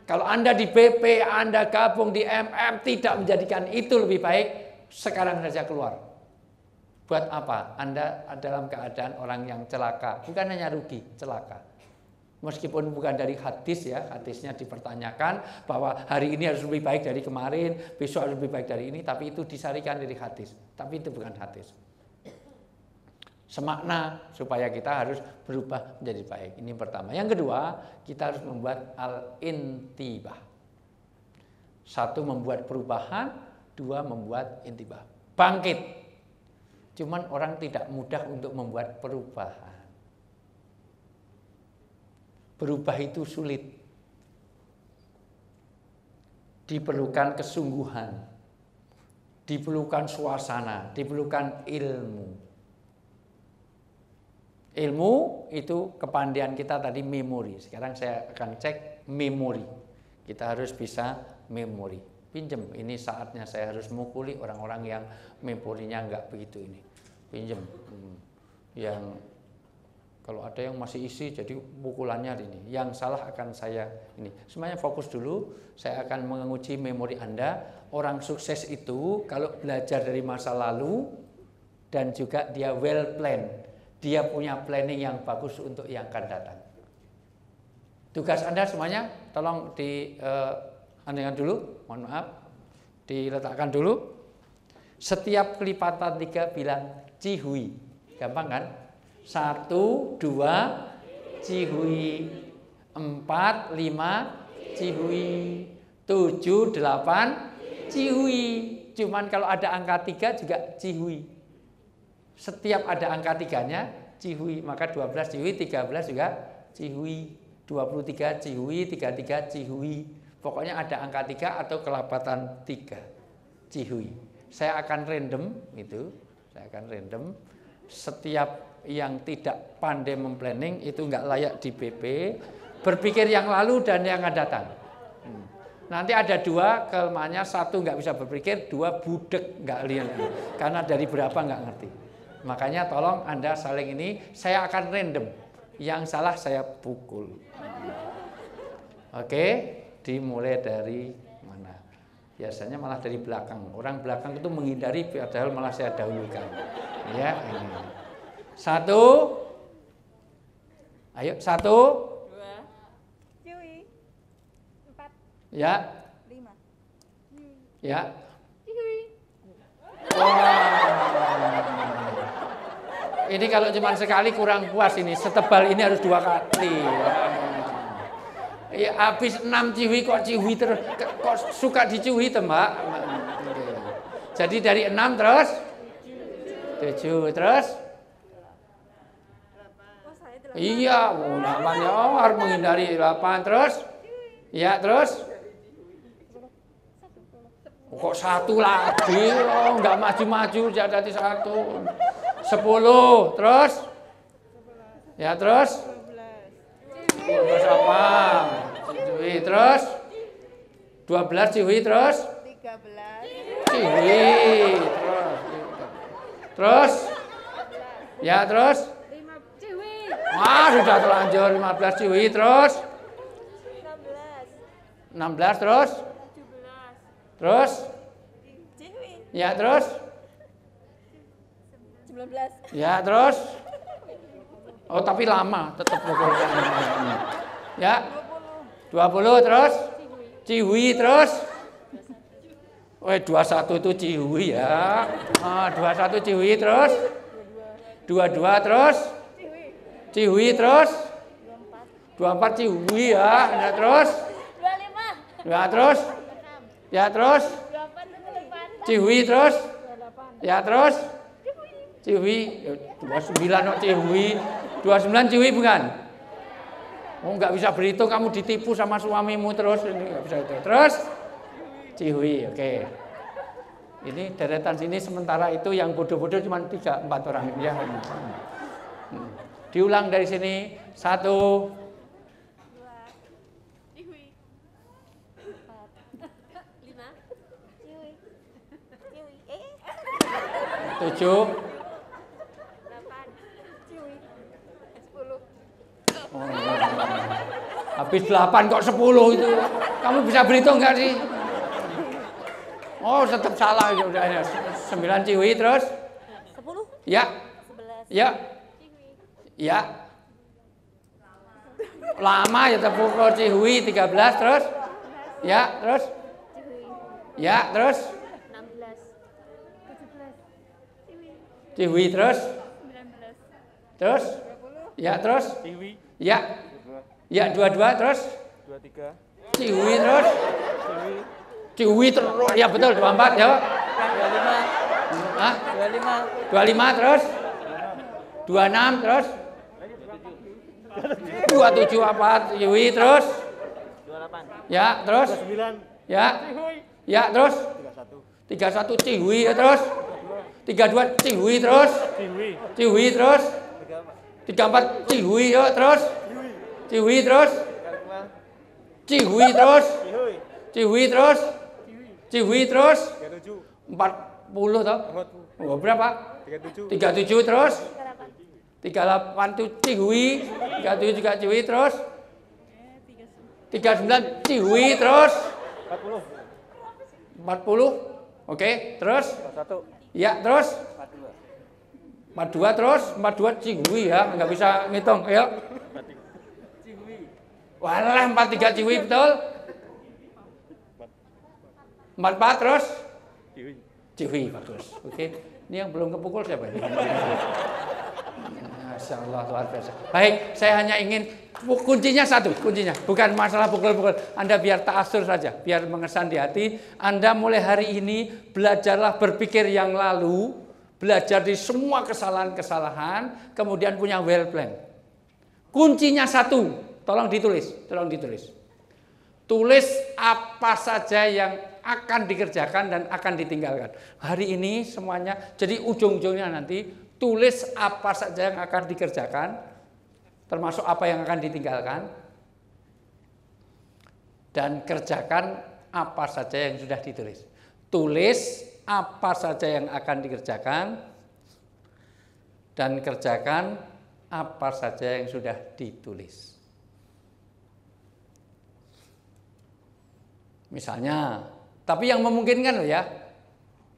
Kalau Anda di BP, Anda gabung di MM, tidak menjadikan itu lebih baik, sekarang saja keluar. Buat apa? Anda dalam keadaan orang yang celaka, bukan hanya rugi, celaka. Meskipun bukan dari hadis ya, hadisnya dipertanyakan bahwa hari ini harus lebih baik dari kemarin, besok harus lebih baik dari ini, tapi itu disarikan dari hadis. Tapi itu bukan hadis. Semakna supaya kita harus berubah menjadi baik. Ini pertama. Yang kedua, kita harus membuat al-intibah. 1, membuat perubahan, 2, membuat intibah. Bangkit. Cuman orang tidak mudah untuk membuat perubahan. Berubah itu sulit. Diperlukan kesungguhan, diperlukan suasana, diperlukan ilmu. Ilmu itu kepandaian kita tadi memori. Sekarang saya akan cek memori. Kita harus bisa memori. Pinjem, ini saatnya saya harus mukuli orang-orang yang memorinya enggak begitu ini. Pinjem. Yang kalau ada yang masih isi, jadi pukulannya ini. Yang salah akan saya ini. Semuanya fokus dulu. Saya akan menguji memori Anda. Orang sukses itu kalau belajar dari masa lalu dan juga dia well plan. Dia punya planning yang bagus untuk yang akan datang. Tugas Anda semuanya, tolong diandaikan dulu. Mohon maaf, diletakkan dulu. Setiap kelipatan 3 bilang cihui. Gampang kan? 1, 2, cihui. 4, 5, cihui. 7, 8, cihui. Cuman kalau ada angka 3 juga cihui. Setiap ada angka 3-nya cihui. Maka 12 cihui, 13 juga cihui. 23 Cihui, 33 Cihui. Pokoknya ada angka 3 atau kelapatan 3 Cihui. Saya akan random gitu. Saya akan random. Setiap yang tidak pandai memplanning itu nggak layak di PP. Berpikir yang lalu dan yang akan datang. Nanti ada 2 kelemahannya, 1 nggak bisa berpikir, 2 budek nggak lihat. Karena dari berapa nggak ngerti. Makanya tolong Anda saling ini. Saya akan random. Yang salah saya pukul. Oke, dimulai dari mana? Biasanya malah dari belakang. Orang belakang itu menghindari, padahal malah saya dahulukan. Ya, ini. 1. Ayo, 1. 2. Cihui. 4. Ya. 5. Ya. Cihui. Wah. Ini kalau cuma sekali kurang puas ini. Setebal ini harus 2 kali. Ya, habis 6 Cihui kok Cihui terus. Kok suka dicihui tuh, Mbak? Jadi dari 6 terus 7 terus. Iya, namanya harus menghindari 8 terus. Ya, terus. Kok 1 lagi? Oh, enggak maju-maju jadi 1. 10 terus. Ya, terus. Terus apa? Cihui terus. 12 Cihui terus. 13. Cihui terus. Ya, terus. 5 Cihui. Wah, sudah terlanjur 15 Cihui terus. 16 terus. 17. Terus. Cihui. Ya, terus. 19. Ya, terus. Oh, tapi lama tetap pukulkan. Ya. 20 terus. Cihui terus. Oh, 21 itu Cihui ya. 21 Cihui terus. 22 terus. Cihui terus. 24 Cihui ya. Ya, terus. 25. Ya, terus. Ya, terus. 28. Cihui terus. Ya, terus. Cihui. 29 kok Cihui. 29 Cihui bukan? Oh, nggak bisa berhitung, kamu ditipu sama suamimu terus. Ini nggak bisa itu. Terus Cihui, oke. Ini deretan sini, sementara itu yang bodoh-bodoh cuma 3-4 orang ya. Diulang dari sini. 1. 2. Cihui. 4. 5. Cihui. Cihui. 7. 8. Cihui. 10. Habis 8 kok 10 itu. Kamu bisa berhitung nggak sih? Oh, tetap salah ya udah. 9 Cihui terus. 10. Ya. 11. Ya. Cihui. Ya. Lama ya terpukul Cihui 13 terus. Ya, terus. Cihui. Ya, terus. 16. 17. Cihui. Cihui terus. 19. Terus. 20. Ya, terus. Cihui. Ya. Ya, 22 terus. 23. Cihui terus. Cihui. Cihui terus. Ya betul 24 ya. 25. Hah? 25. 25 terus. 26 terus. 27 apa? Cihui terus. 28. Ya, terus. 29. Ya. Ya, terus. 31. 31 Cihui ya, terus. 32 Cihui terus. Cihui. Cihui terus. 34. 34 Cihui ya, terus. Cihui terus. 35. Cihui terus. Cihui. Cihui terus. Cihui terus. 37. 40 toh. Oh, berapa? 37. 37 terus. 38 tuh Cihui. 37 juga Cihui terus. 39 Cihui terus. 40. 40. Oke, terus. 41. Ya, terus. 42. 42 terus. 42 Cihui ya, nggak bisa ngitung. Ayo. Walah, 43 Cihui betul. 44 terus. Cihui. Cihui bagus. Oke. Ini yang belum kepukul siapa ini? Masya Allah, luar biasa. Baik, saya hanya ingin kuncinya satu, kuncinya bukan masalah pukul-pukul. Anda biar ta'asur saja, biar mengesan di hati. Anda mulai hari ini belajarlah berpikir yang lalu, belajar di semua kesalahan-kesalahan, kemudian punya well plan. Kuncinya satu, Tolong ditulis, tolong ditulis. Tulis apa saja yang akan dikerjakan dan akan ditinggalkan. Hari ini semuanya, jadi ujung-ujungnya nanti tulis apa saja yang akan dikerjakan, termasuk apa yang akan ditinggalkan, dan kerjakan apa saja yang sudah ditulis. Tulis apa saja yang akan dikerjakan, dan kerjakan apa saja yang sudah ditulis. Misalnya, tapi yang memungkinkan loh ya,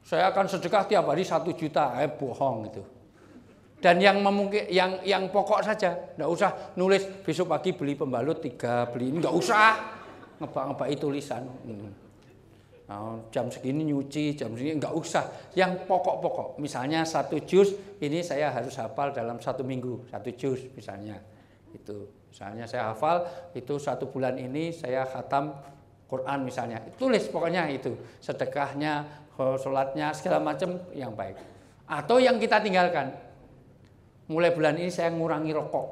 saya akan sedekah tiap hari 1 juta, bohong itu. Dan yang memungkin, yang pokok saja, nggak usah nulis besok pagi beli pembalut 3, beli ini, nggak usah ngebak-ngebak tulisan. Nah, jam segini nyuci, jam segini nggak usah. Yang pokok-pokok, misalnya 1 juz ini saya harus hafal dalam 1 minggu, 1 juz misalnya. Itu, misalnya saya hafal itu 1 bulan ini saya khatam Quran misalnya, tulis pokoknya itu, sedekahnya, sholatnya, segala macam yang baik. Atau yang kita tinggalkan, mulai bulan ini saya ngurangi rokok,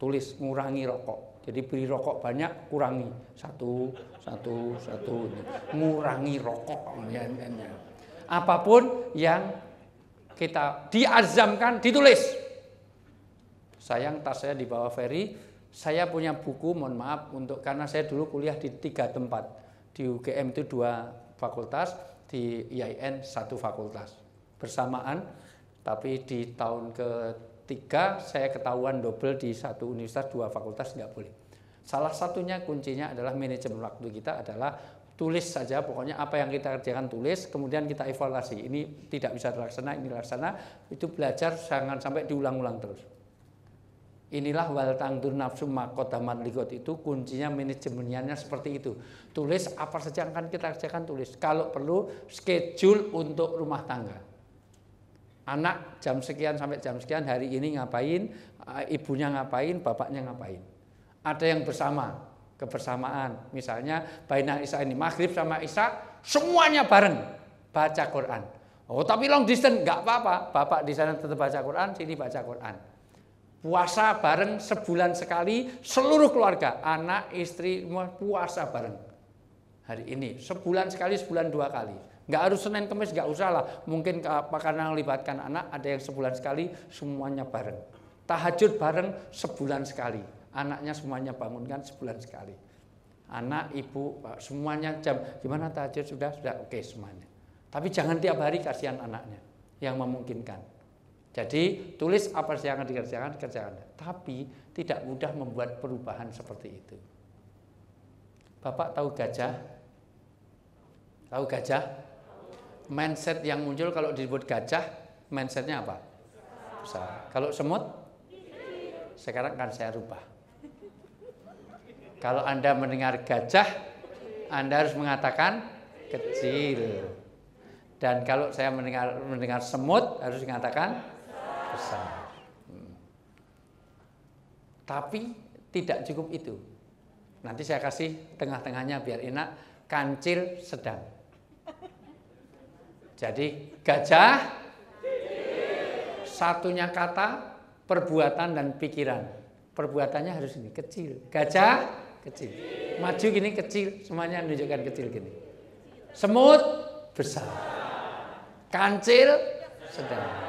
tulis ngurangi rokok. Jadi beli rokok banyak, kurangi satu, ngurangi rokok. Apapun yang kita diazamkan, ditulis. Sayang tas saya di bawah ferry. Saya punya buku, mohon maaf, karena saya dulu kuliah di 3 tempat. Di UGM itu 2 fakultas, di IAIN 1 fakultas. Bersamaan, tapi di tahun ke-3 saya ketahuan double di 1 universitas 2 fakultas, nggak boleh. Salah satunya kuncinya adalah manajemen waktu kita adalah tulis saja, pokoknya apa yang kita kerjakan tulis, kemudian kita evaluasi. Ini tidak bisa terlaksana, ini laksana, itu belajar jangan sampai diulang-ulang terus. Inilah wal tangdur nafsu maqaddamat liqot, itu kuncinya manajemennya seperti itu. Tulis apa saja yang akan kita kerjakan, tulis. Kalau perlu schedule untuk rumah tangga. Anak jam sekian sampai jam sekian hari ini ngapain, ibunya ngapain, bapaknya ngapain. Ada yang bersama, kebersamaan. Misalnya bainal isya ini maghrib sama isya semuanya bareng baca Quran. Oh tapi long distance nggak apa-apa, bapak di sana tetap baca Quran, sini baca Quran. Puasa bareng sebulan sekali, seluruh keluarga, anak, istri, semua puasa bareng. Hari ini, sebulan sekali, sebulan 2 kali. Nggak harus Senin Kamis, nggak usah lah. Mungkin karena melibatkan anak, ada yang sebulan sekali, semuanya bareng. Tahajud bareng sebulan sekali. Anaknya semuanya bangunkan sebulan sekali. Anak, ibu, semuanya jam, gimana tahajud, sudah, oke semuanya. Tapi jangan tiap hari, kasihan anaknya, yang memungkinkan. Jadi tulis apa yang akan dikerjakan, kerjakan. Tapi tidak mudah membuat perubahan seperti itu. Bapak tahu gajah? Tahu gajah? Mindset yang muncul kalau disebut gajah, mindsetnya apa? Besar. Kalau semut? Sekarang kan saya rubah. Kalau Anda mendengar gajah, Anda harus mengatakan kecil. Dan kalau saya mendengar semut, harus mengatakan besar. Tapi tidak cukup itu. Nanti saya kasih tengah-tengahnya biar enak, kancil sedang. Jadi gajah, satunya kata, perbuatan dan pikiran. Perbuatannya harus ini, kecil. Gajah, kecil. Maju gini, kecil. Semuanya menunjukkan kecil gini. Semut, besar. Kancil, sedang.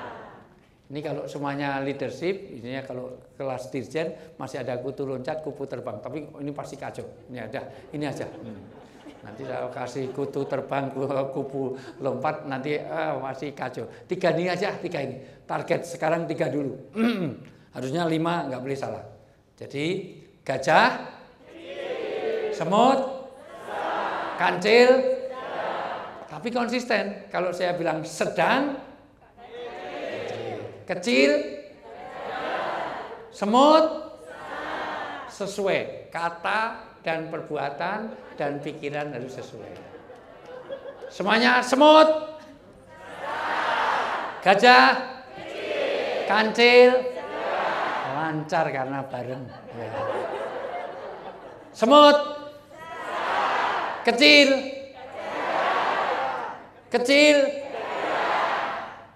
Ini kalau semuanya leadership, ini kalau kelas dirjen masih ada kutu loncat, kupu terbang. Tapi ini pasti kacau. Ini ada, ini aja. Nanti saya kasih kutu terbang, kupu lompat, nanti masih kacau. 3 ini aja, 3 ini. Target sekarang 3 dulu. Harusnya 5, nggak boleh salah. Jadi gajah, semut, kancil, tapi konsisten. Kalau saya bilang sedang, kecil, semut, sesuai. Kata dan perbuatan dan pikiran harus sesuai. Semuanya semut, gajah, kancil, lancar karena bareng. Semut, kecil,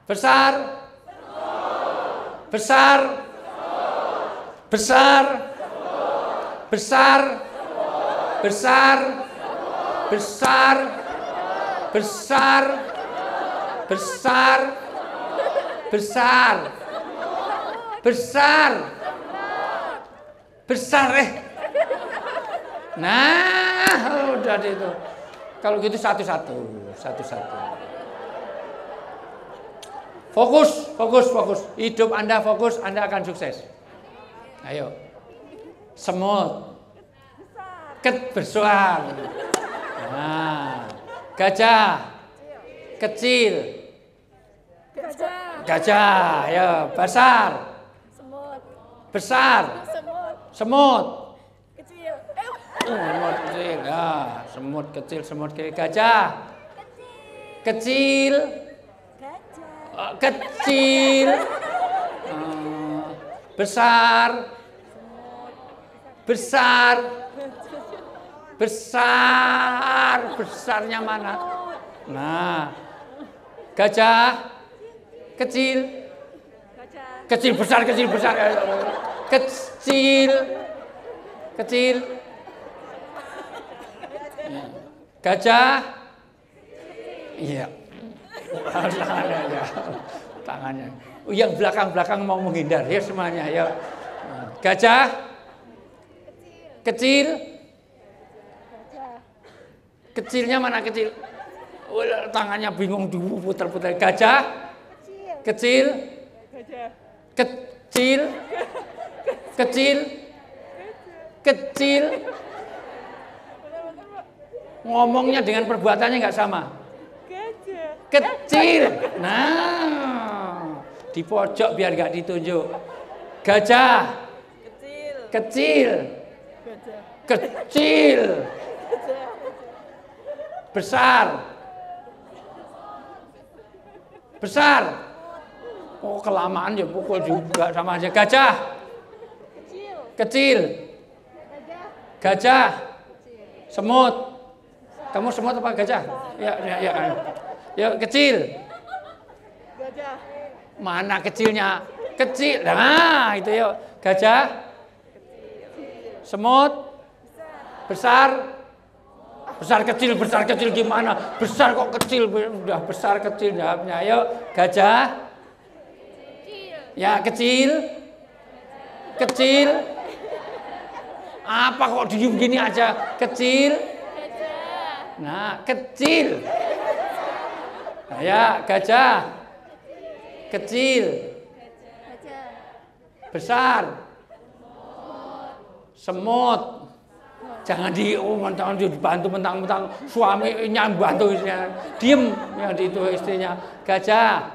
besar, besar, besar, besar, besar, besar, besar, besar, besar, besar, besar, Nah, udah itu. Kalau gitu satu-satu. Fokus. Hidup Anda fokus, Anda akan sukses. Ayo. Semut. Besar. Nah. Gajah. Kecil. Gajah. Ya, besar. Besar. Semut. Semut kecil. Ya, semut kecil. Gajah. Kecil. Kecil. Besar. Besar. Besar. Besarnya mana? Nah. Gajah. Kecil. Kecil, besar, kecil, besar. Kecil. Kecil. Gajah. Iya. Tangannya. Yang belakang-belakang mau menghindar ya semuanya ya. Gajah. Kecil. Kecilnya mana kecil? Tangannya bingung putar-putar. Gajah. Kecil. Kecil. Kecil. Kecil. Ngomongnya dengan perbuatannya nggak sama. Kecil. Nah, di pojok biar nggak ditunjuk. Gajah. Kecil. Kecil. Besar. Besar. Oh, kelamaan ya pukul juga sama aja. Gajah. Kecil. Gajah. Semut. Kamu semut apa gajah? Ya. Ya, kecil. Gajah. Mana kecilnya? Kecil. Nah, itu ya. Gajah. Semut. Besar. Besar kecil gimana? Besar kok kecil? Udah besar kecil jawabnya. Ayo, gajah. Ya, kecil. Kecil. Apa kok diem gini aja? Kecil. Nah, kecil. Nah, ya, gajah. Kecil. Besar. Semut. Jangan dibantu mentang-mentang suaminya bantu istrinya. Diem yang itu istrinya. Gajah.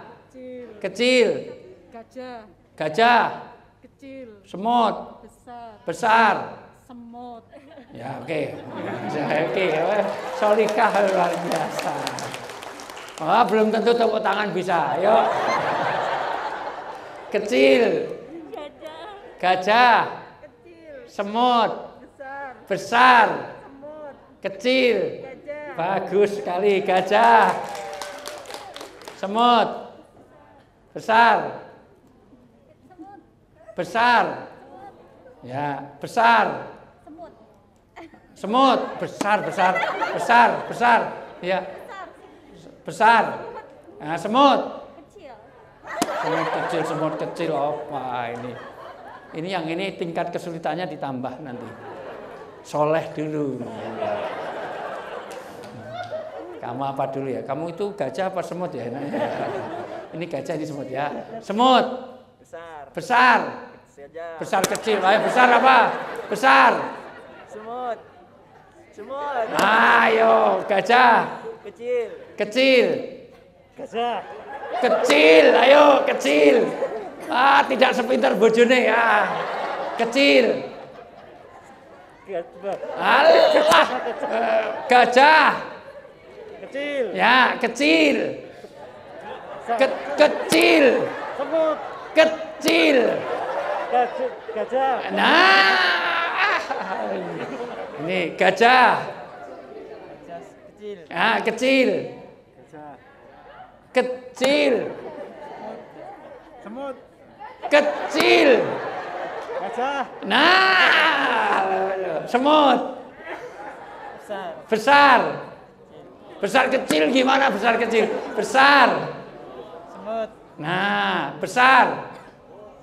Kecil. Gajah. Kecil. Semut. Besar. Semut. Semut. Ya, oke. Oke. Solikah luar biasa. Oh, belum tentu tepuk tangan bisa. Ayo. Kecil. Gajah. Semut. Besar. Kecil. Bagus sekali. Gajah. Semut. Besar. Besar. Ya, besar. Semut. Besar. Ya. Besar. Nah, semut. Semut kecil. Apa ini? Ini yang ini tingkat kesulitannya ditambah nanti. Soleh dulu. Kamu apa dulu ya? Kamu itu gajah apa semut ya? Ini gajah, ini semut ya. Semut. Besar. Besar kecil. Ayo, besar apa? Besar. Semut. Ayo, gajah. Kecil. Gajah. Kecil. Ayo, kecil. Tidak sepintar bojone ya. Kecil. Alah. Gajah. Kecil. Ya, kecil. Kecil. Semut. Kecil. Gajah. Nah. Ini gajah. Kecil. Kecil. Kecil. Semut. Kecil. Gajah. Nah, semut. Besar. Besar. Besar kecil gimana besar kecil? Besar. Semut. Nah, besar.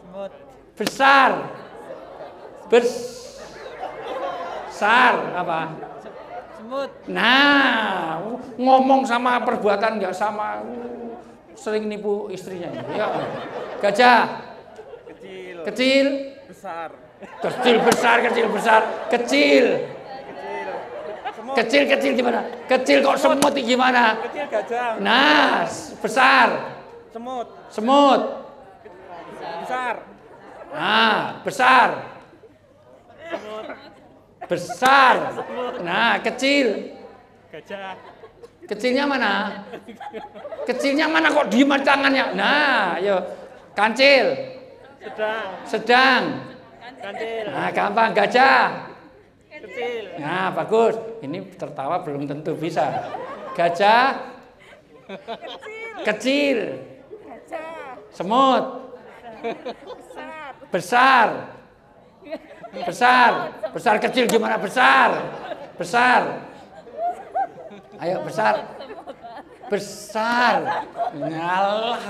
Semut. Besar. Besar apa? Semut. Nah, ngomong sama perbuatan nggak sama. Sering nipu istrinya. Ya. Gajah. Kecil. Kecil. Besar. Kecil besar, kecil besar, kecil. Semut. Kecil gimana? Kecil kok semut gimana? Kecil gajah. Nah, besar. Semut. Semut. Besar. Nah, besar. Besar. Nah, kecil. Gajah. Kecilnya mana? Kecilnya mana kok diem tangannya? Nah, ayo. Kancil. Sedang. Sedang. Kancil. Nah, gampang. Gajah. Kecil. Nah, bagus. Ini tertawa belum tentu bisa. Gajah. Kecil. Semut. Besar. Besar. Besar kecil gimana besar? Besar. Ayo besar. Besar. Ngalah.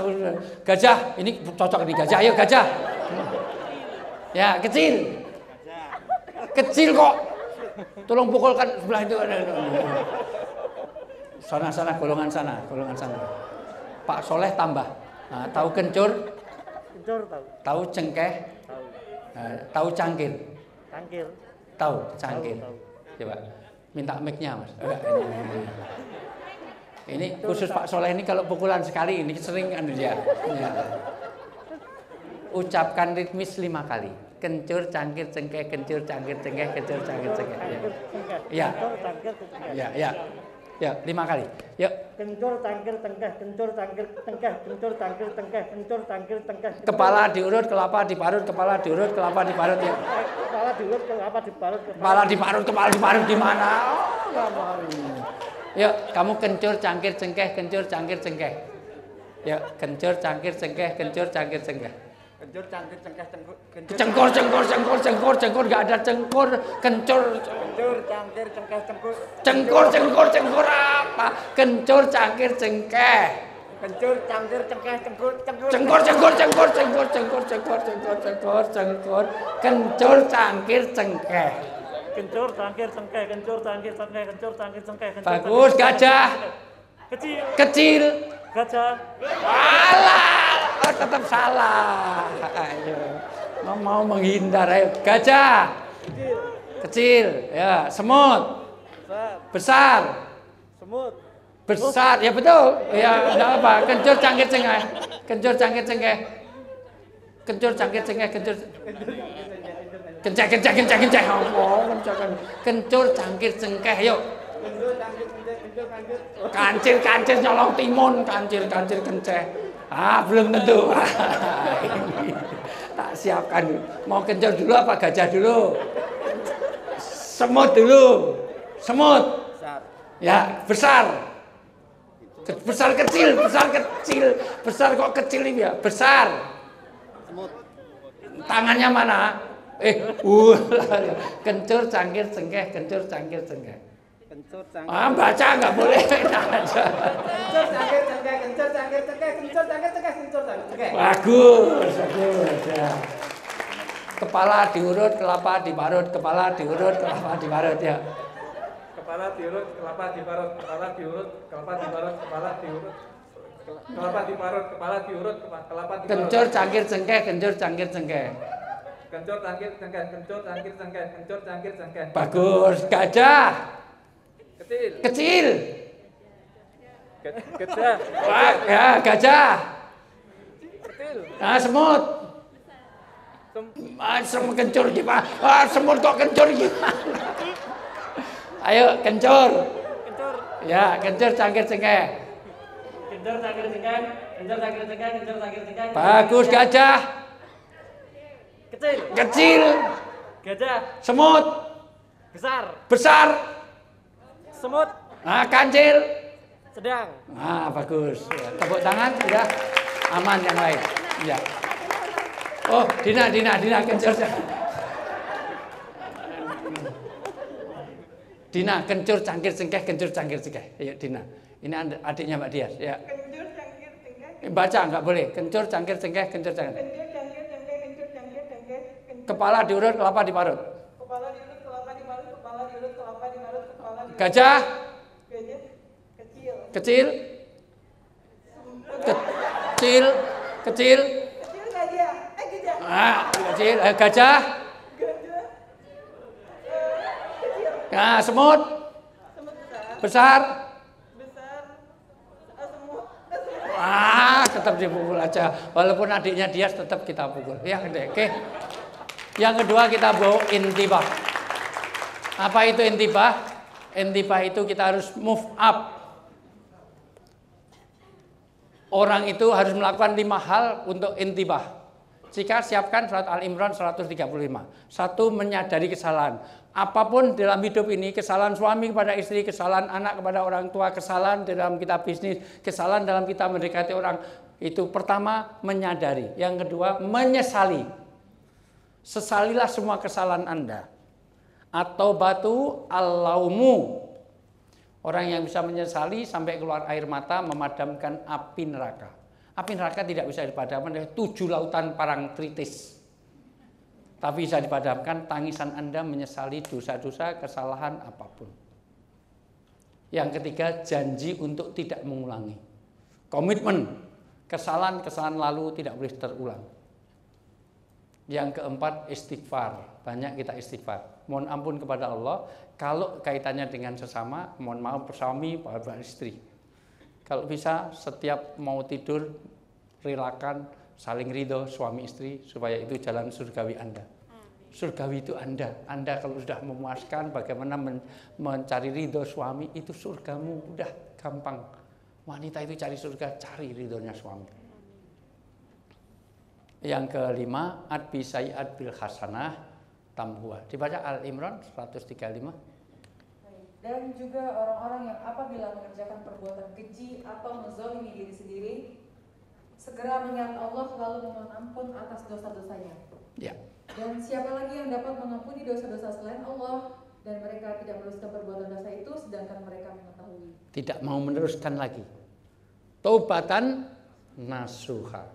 Gajah. Ini cocok nih gajah. Ayo gajah. Ya, kecil. Kecil kok. Tolong pukulkan sebelah itu. Sana, golongan sana. Pak Soleh tambah. Nah, tahu kencur? Kencur tahu. Tahu cengkeh? Tahu. Tahu cangkir? Cangkir. Tahu cangkir. Tahu. Coba minta mic-nya, Mas. Enggak, ini khusus Pak Soleh ini kalau pukulan sekali ini sering kan dia. Ya. Ucapkan ritmis 5 kali. Kencur, cangkir, cengkeh, kencur, cangkir, cengkeh, kencur, cangkir, cengkeh. Ya. Kencur, cangkir, cengkeh. Ya. Ya, 5 kali. Yuk. Kencur, cangkir, cengkeh. Kencur, cangkir, cengkeh. Kencur, cangkir, cengkeh. Kencur, cangkir, cengkeh. Kepala diurut, kelapa diparut, kepala diurut, kelapa diparut ya. Kepala diurut, kelapa diparut. Kepala diparut gimana? Oh, nggak mau. Yuk, kamu kencur, cangkir, cengkeh, kencur, cangkir, cengkeh. Yuk, kencur, cangkir, cengkeh, kencur, cangkir, cengkeh. Kencur, cangkir, cengkeh, Cengkur, nggak ada cengkur, kencur. Kencur, cangkir, cengkeh, Cengkur apa? Kencur, cangkir, cengkeh. Kencur, cangkir, cengkeh, cengkur. Cengkur. Kencur, cangkir, cengkeh. Kencur, cangkir, cengkeh. Kencur, cangkir, cengkeh. Kencur, cangkir, cengkeh. Bagus, gajah. Kecil. Gajah. Alah, tetap salah. Ayo. Mau menghindar, ayo. Gajah. Kecil. Ya, semut. Besar. Semut. Besar, ya betul. Ya, enggak apa. Kencur, cangkir, cengkeh. Kencur, cangkir, cengkeh. Kencur, cangkir, cengkeh. Kencur. Kenceng. Kencur, cangkir, cengkeh. Yuk. Kancil nyolong timun. Kancil, kenceh. Belum tentu. Tak siapkan. Mau kencur dulu apa gajah dulu? Semut dulu. Semut. Ya, besar. Besar kecil. Besar kok kecil ini ya? Besar. Tangannya mana? Kencur, cangkir, cengkeh. Kencur, cangkir, cengkeh. Kencur, cangkir. Baca nggak boleh. Kencur, cangkir, cengkeh. Kencur, cangkir, cengkeh. Kencur, cangkir, cengkeh. Kencur, cangkir, cengkeh. Bagus. Ya. Kepala diurut, kelapa diparut. Kepala diurut, kelapa diparut ya. Kepala diurut, kelapa diparut. Kepala diurut, kelapa diparut. Kepala diurut, kelapa diparut. Kepala diurut, kelapa diparut. Kencur, cangkir, cengkeh. Kencur, cangkir, cengkeh. Kencur, cangkir, cengkeh. Kencur, cangkir, cengkeh. Kencur, cangkir, cengkeh. Bagus. Gajah. Kecil. Gajah. Ya, gajah. Kecil. Semut. Semut kencur gimana? Semut kok kencur gimana? Ayo, kencur. Ya, kencur, cangkir, cengkeh. Kencur, cangkir, cengkeh. Kencur, cangkir, cengkeh. Kencur, cangkir, cengkeh. Bagus, gajah. Kecil. Gajah. Semut. Besar. Semut. Kancil. Sedang. Bagus. Ya, tepuk tangan sudah aman yang lain. Ya. Oh, Dina kencur. Dina, kencur, cangkir, cengkeh, kencur, cangkir, cengkeh. Ayo Dina. Ini adiknya Mbak Dias. Ya. Kencur, cangkir, cengkeh. Baca nggak boleh. Kencur, cangkir, cengkeh, kencur, cangkir. Kencur, cangkir, cengkeh, kencur, cangkir, cengkeh. Kencur. Kepala diurut, kelapa diparut. Kepala diurut, kelapa diparut, kepala diurut, kelapa diparut, kepala diurut. Gajah, Gajah kecil. kecil, kecil, kecil. Kecil gajah. Gajah. Ah, kecil. Gajah. Gajah. Kecil. Nah, semut. Semut besar. Besar. Besar. Semut. Tetap dipukul aja. Walaupun adiknya Dias tetap kita pukul. Ya, oke. Yang kedua kita bawa intibah. Apa itu intibah? Intibah itu kita harus move up. Orang itu harus melakukan 5 hal untuk intibah. Jika siapkan surat Al-Imran 135. 1, menyadari kesalahan. Apapun dalam hidup ini, kesalahan suami kepada istri, kesalahan anak kepada orang tua, kesalahan dalam kita bisnis, kesalahan dalam kita mendekati orang. Itu pertama, menyadari. Yang kedua, menyesali. Sesalilah semua kesalahan Anda. Atau batu al-laumu. Orang yang bisa menyesali sampai keluar air mata memadamkan api neraka. Api neraka tidak bisa dipadamkan dengan 7 lautan parangtritis. Tapi bisa dipadamkan tangisan Anda menyesali dosa-dosa, kesalahan apapun. Yang ketiga, janji untuk tidak mengulangi. Komitmen, kesalahan-kesalahan lalu tidak boleh terulang. Yang keempat, istighfar. Banyak kita istighfar. Mohon ampun kepada Allah. Kalau kaitannya dengan sesama, mohon maaf suami, bapak istri. Kalau bisa setiap mau tidur, relakan, saling ridho suami istri supaya itu jalan surgawi Anda. Surgawi itu Anda. Anda kalau sudah memuaskan bagaimana mencari ridho suami, itu surgamu udah gampang. Wanita itu cari surga, cari ridhonya suami. Yang kelima, adbi sayi'at bil hasanah tamhuha. Dibaca Al-Imran 135. Dan juga orang-orang yang apabila mengerjakan perbuatan keji atau menzalimi diri sendiri, segera mengingat Allah lalu memohon ampun atas dosa-dosanya. Ya. Dan siapa lagi yang dapat mengampuni dosa-dosa selain Allah, dan mereka tidak meneruskan perbuatan dosa itu sedangkan mereka mengetahui. Tidak mau meneruskan lagi. Taubatan nasuha.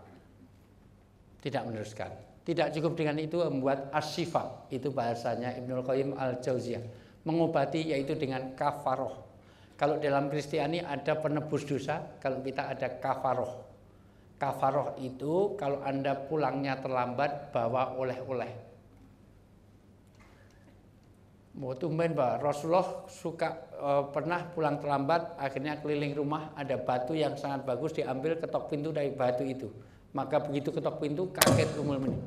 Tidak meneruskan. Tidak cukup dengan itu membuat asyifa. Itu bahasanya Ibnul Qayyim al-Jauziyah. Mengobati yaitu dengan kafaroh. Kalau dalam Kristiani ada penebus dosa, kalau kita ada kafaroh. Kafaroh itu kalau Anda pulangnya terlambat bawa oleh-oleh. Mau tumben Pak, Rasulullah suka pernah pulang terlambat, akhirnya keliling rumah ada batu yang sangat bagus, diambil ketok pintu dari batu itu. Maka begitu ketok pintu kaget Ummul Mukminin.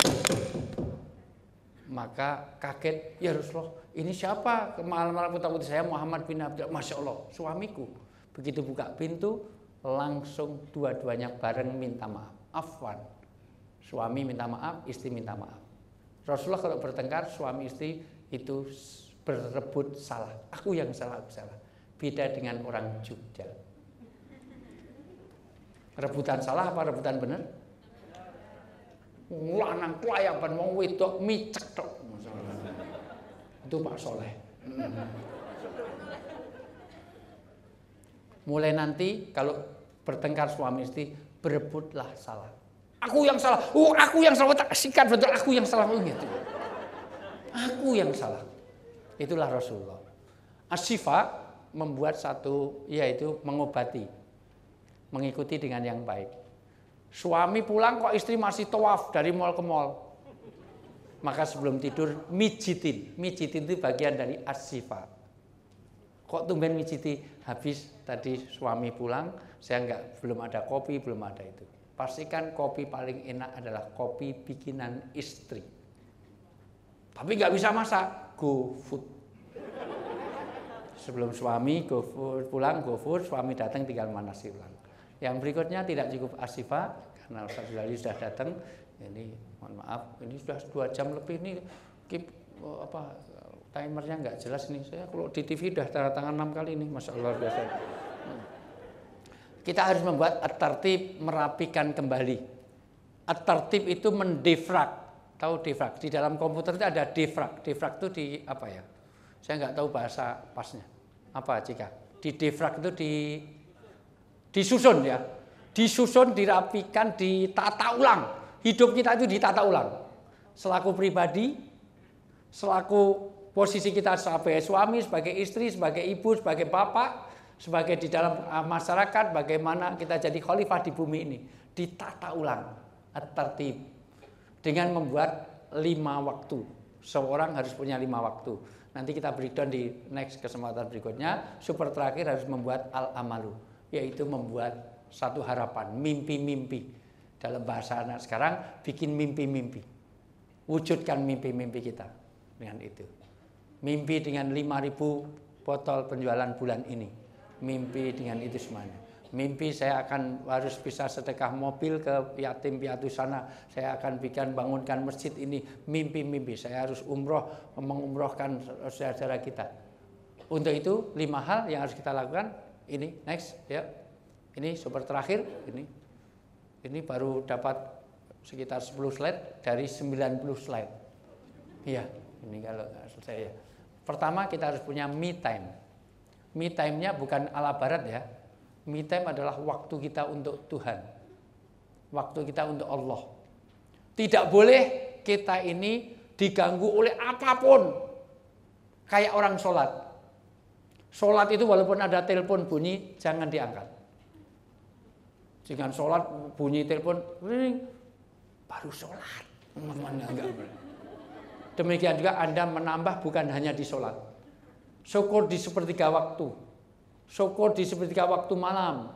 Maka kaget, ya Rasulullah, ini siapa? Malam-malam putra-putri saya Muhammad bin Abdullah. Masya Allah, suamiku. Begitu buka pintu, langsung dua-duanya bareng minta maaf. Afwan. Suami minta maaf, istri minta maaf. Rasulullah kalau bertengkar, suami istri itu berebut salah. Aku yang salah, aku salah. Beda dengan orang Jogja. Rebutan salah apa rebutan benar? Lanang kelayaban wong wedok micek tok. Itu Pak Soleh. Mulai nanti kalau bertengkar suami istri berebutlah salah. Aku yang salah. Aku yang salah. Tak sikat betul aku yang salah gitu. Aku yang salah. Itulah Rasulullah. Asyifa membuat satu yaitu mengobati. Mengikuti dengan yang baik. Suami pulang kok istri masih tawaf dari mall ke mall. Maka sebelum tidur mijitin. Mijitin itu bagian dari asyifa. Kok tumben mijiti? Habis tadi suami pulang, saya belum ada kopi, belum ada itu. Pastikan kopi paling enak adalah kopi bikinan istri. Tapi nggak bisa masak, go food. Sebelum suami go food, pulang go food, suami datang tinggal manasi ulang. Yang berikutnya tidak cukup asyifa karena Ustaz Zulali sudah datang. Ini mohon maaf, ini sudah 2 jam lebih ini timernya nggak jelas nih. Saya kalau di TV sudah tanda tangan 6 kali ini, masya Allah biasa. Kita harus membuat at-tartib, merapikan kembali. At-tartib itu mendefrag. Tahu defrag? Di dalam komputer itu ada defrag. Defrag itu di apa ya? Saya nggak tahu bahasa pasnya. Apa Cika? Di defrag itu disusun ya. Disusun, dirapikan, ditata ulang. Hidup kita itu ditata ulang. Selaku pribadi, selaku posisi kita sebagai suami, sebagai istri, sebagai ibu, sebagai bapak, sebagai di dalam masyarakat, bagaimana kita jadi khalifah di bumi ini. Ditata ulang, tertib. Dengan membuat 5 waktu. Seorang harus punya 5 waktu. Nanti kita breakdown di next kesempatan berikutnya. Super terakhir harus membuat al-amalu, yaitu membuat satu harapan, mimpi-mimpi. Dalam bahasa anak sekarang, bikin mimpi-mimpi. Wujudkan mimpi-mimpi kita dengan itu. Mimpi dengan 5.000 botol penjualan bulan ini. Mimpi dengan itu semuanya. Mimpi saya akan harus bisa sedekah mobil ke yatim piatu sana. Saya akan bangunkan masjid ini. Mimpi-mimpi. Saya harus mengumrohkan saudara kita. Untuk itu 5 hal yang harus kita lakukan. Ini next ya. Ini super terakhir. Ini baru dapat sekitar 10 slide dari 90 slide. Iya, ini kalau selesai ya. Pertama kita harus punya me time. Me time-nya bukan ala barat ya. Me time adalah waktu kita untuk Tuhan. Waktu kita untuk Allah. Tidak boleh kita ini diganggu oleh apapun. Kayak orang sholat. Sholat itu walaupun ada telepon bunyi, jangan diangkat. Jangan sholat bunyi telepon, baru sholat. Demikian juga Anda menambah bukan hanya di sholat. Syukur di sepertiga waktu. Syukur di sepertiga waktu malam.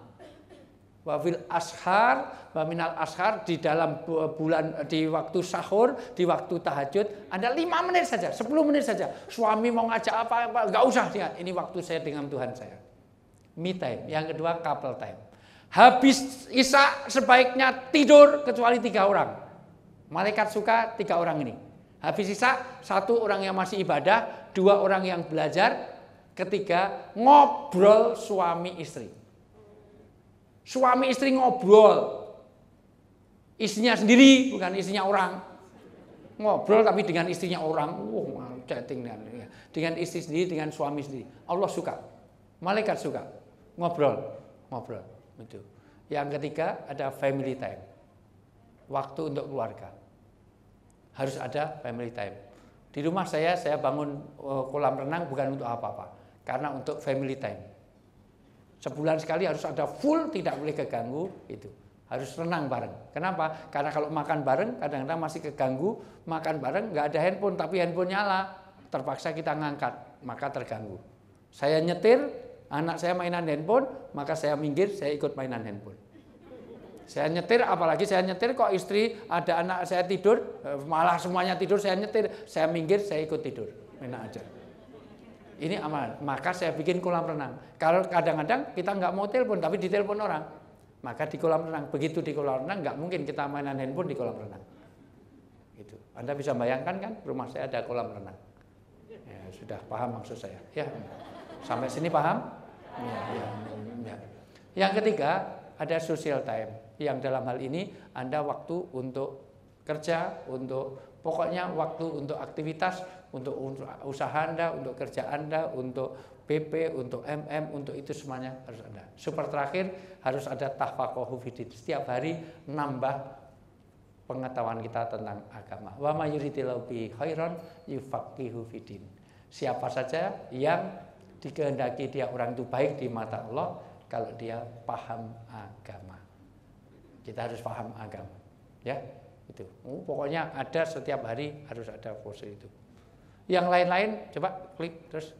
Wafil ashar, wa minal ashar di dalam bulan di waktu sahur, di waktu tahajud, Anda 5 menit saja, 10 menit saja. Suami mau ngajak apa enggak usah dia. Ini waktu saya dengan Tuhan saya. Me time. Yang kedua couple time. Habis Isya sebaiknya tidur kecuali 3 orang. Malaikat suka 3 orang ini. Habis Isya 1 orang yang masih ibadah, 2 orang yang belajar, ketiga ngobrol suami istri. Suami istri ngobrol. Istrinya sendiri bukan istrinya orang. Ngobrol tapi dengan istrinya orang. Chatting dengan istri sendiri, dengan suami sendiri. Allah suka. Malaikat suka. Ngobrol. Itu. Yang ketiga ada family time. Waktu untuk keluarga. Harus ada family time. Di rumah saya bangun kolam renang bukan untuk apa-apa. Karena untuk family time. Sebulan sekali harus ada full, tidak boleh keganggu itu. Harus renang bareng. Kenapa? Karena kalau makan bareng kadang-kadang masih keganggu. Makan bareng nggak ada handphone tapi handphone nyala. Terpaksa kita ngangkat, maka terganggu. Saya nyetir, anak saya mainan handphone, maka saya minggir, saya ikut mainan handphone. Saya nyetir, apalagi saya nyetir kok istri, ada anak saya tidur, malah semuanya tidur, saya nyetir, saya minggir, saya ikut tidur. Enak aja. Ini aman. Maka saya bikin kolam renang. Kalau kadang-kadang kita nggak mau telepon, tapi ditelepon orang. Maka di kolam renang, begitu di kolam renang, nggak mungkin kita mainan handphone di kolam renang. Gitu. Anda bisa bayangkan kan, rumah saya ada kolam renang. Ya, sudah paham maksud saya. Ya. Sampai sini paham? Ya. Yang ketiga ada social time. Yang dalam hal ini Anda waktu untuk kerja, untuk pokoknya waktu untuk aktivitas, untuk usaha Anda, untuk kerja Anda, untuk PP, untuk MM, untuk itu semuanya harus ada. Super terakhir harus ada tafaqahu fiddin. Setiap hari nambah pengetahuan kita tentang agama. Wa may yuridillahu bihi khairan yufaqihu fiddin. Siapa saja yang dikehendaki dia orang itu baik di mata Allah kalau dia paham agama. Kita harus paham agama, ya itu. Pokoknya ada setiap hari harus ada pose itu. Yang lain-lain coba klik terus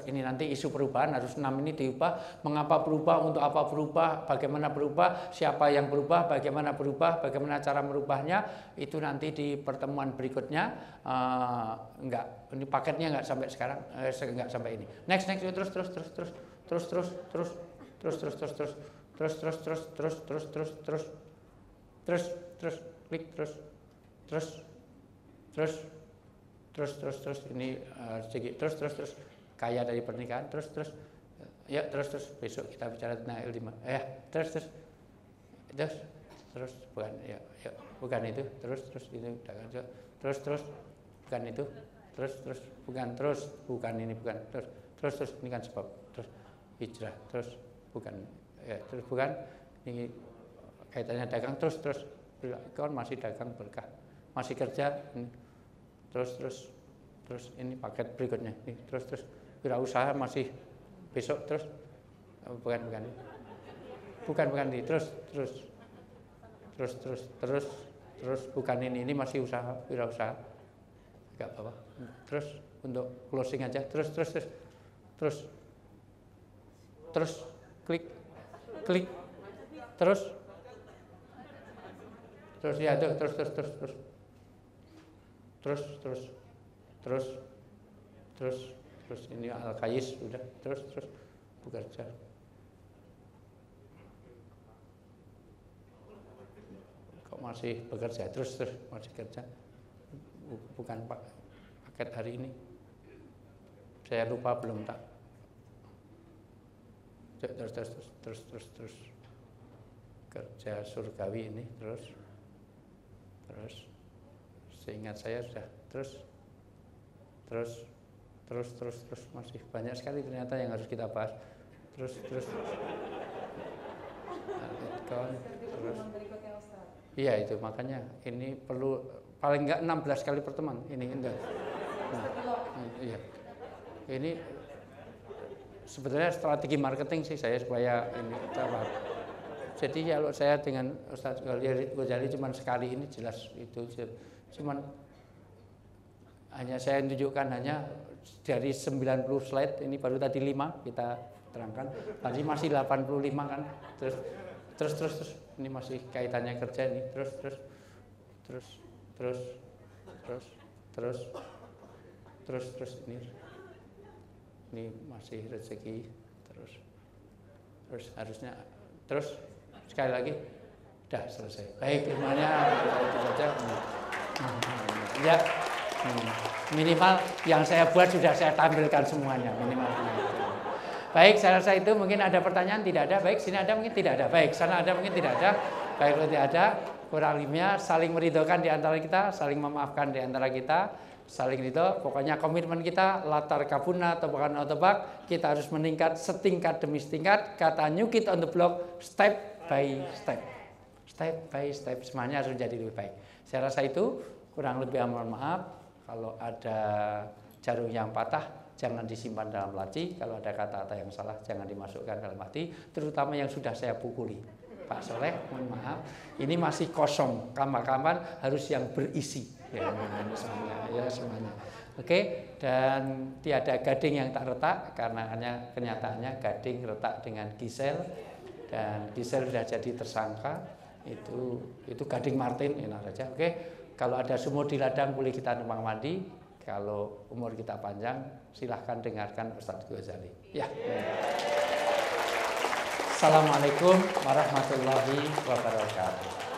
ini nanti isu perubahan harus 6 ini diubah. Mengapa berubah, untuk apa berubah, bagaimana berubah, siapa yang berubah, bagaimana cara merubahnya, itu nanti di pertemuan berikutnya. Ini paketnya enggak sampai sekarang, enggak sampai ini. Next terus klik terus ini terus kaya dari pernikahan terus besok kita bicara tentang ilmu terus bukan bukan itu terus itu bukan itu bukan ini, bukan, terus, ini kan sebab, terus hijrah, terus, bukan, ya, terus bukan, ini kaitannya dagang, terus, kan masih dagang berkah, masih kerja, ini, terus, ini paket berikutnya, ini, terus, wirausaha masih besok, terus, bukan, ini, terus, bukan ini masih usaha, wirausaha, enggak apa-apa, terus untuk closing aja, terus, klik, terus ya, terus ini al-kayis udah, terus bekerja. Kok masih bekerja, terus masih kerja, bukan paket hari ini, saya lupa belum tak, terus kerja surgawi ini, terus seingat saya sudah, terus masih banyak sekali ternyata yang harus kita bahas, terus iya, itu makanya ini perlu paling enggak 16 kali pertemuan ini, enggak. Iya. Ini sebetulnya strategi marketing sih saya supaya ini terawat. Jadi kalau saya dengan Ustadz Ghazali cuma sekali ini jelas itu, cuman hanya saya tunjukkan hanya dari 90 slide, ini baru tadi 5 kita terangkan, tadi masih 85 kan, terus ini masih kaitannya kerja ini, terus ini masih rezeki, terus harusnya, terus sekali lagi, udah selesai. Baik, ilmunya itu saja. Ya, minimal yang saya buat sudah saya tampilkan semuanya, minimal. Baik, saya rasa itu mungkin ada pertanyaan, tidak ada. Baik, sini ada mungkin tidak ada. Baik, sana ada mungkin tidak ada. Baik, kalau tidak ada, kurang lebihnya saling meridhokan di antara kita, saling memaafkan di antara kita, saling ridho. Pokoknya komitmen kita latar kabuna atau bukan otobak, kita harus meningkat setingkat demi setingkat. Kata New Kid on the Block, step by step. Step by step, semuanya harus menjadi lebih baik. Saya rasa itu, kurang lebih mohon maaf. Kalau ada jarum yang patah, jangan disimpan dalam laci. Kalau ada kata-kata yang salah, jangan dimasukkan dalam hati. Terutama yang sudah saya pukuli. Pak Soleh, mohon maaf, ini masih kosong. Kapan-kapan harus yang berisi. Ya, semuanya. Oke, dan tiada gading yang tak retak, karena kenyataannya gading retak dengan Gisel, dan Gisel sudah jadi tersangka. Itu gading Martin, enak saja. Oke, kalau ada sumur di ladang, boleh kita numpang mandi. Kalau umur kita panjang, silahkan dengarkan Ustadz Ghazali. Ya. Assalamualaikum warahmatullahi wabarakatuh.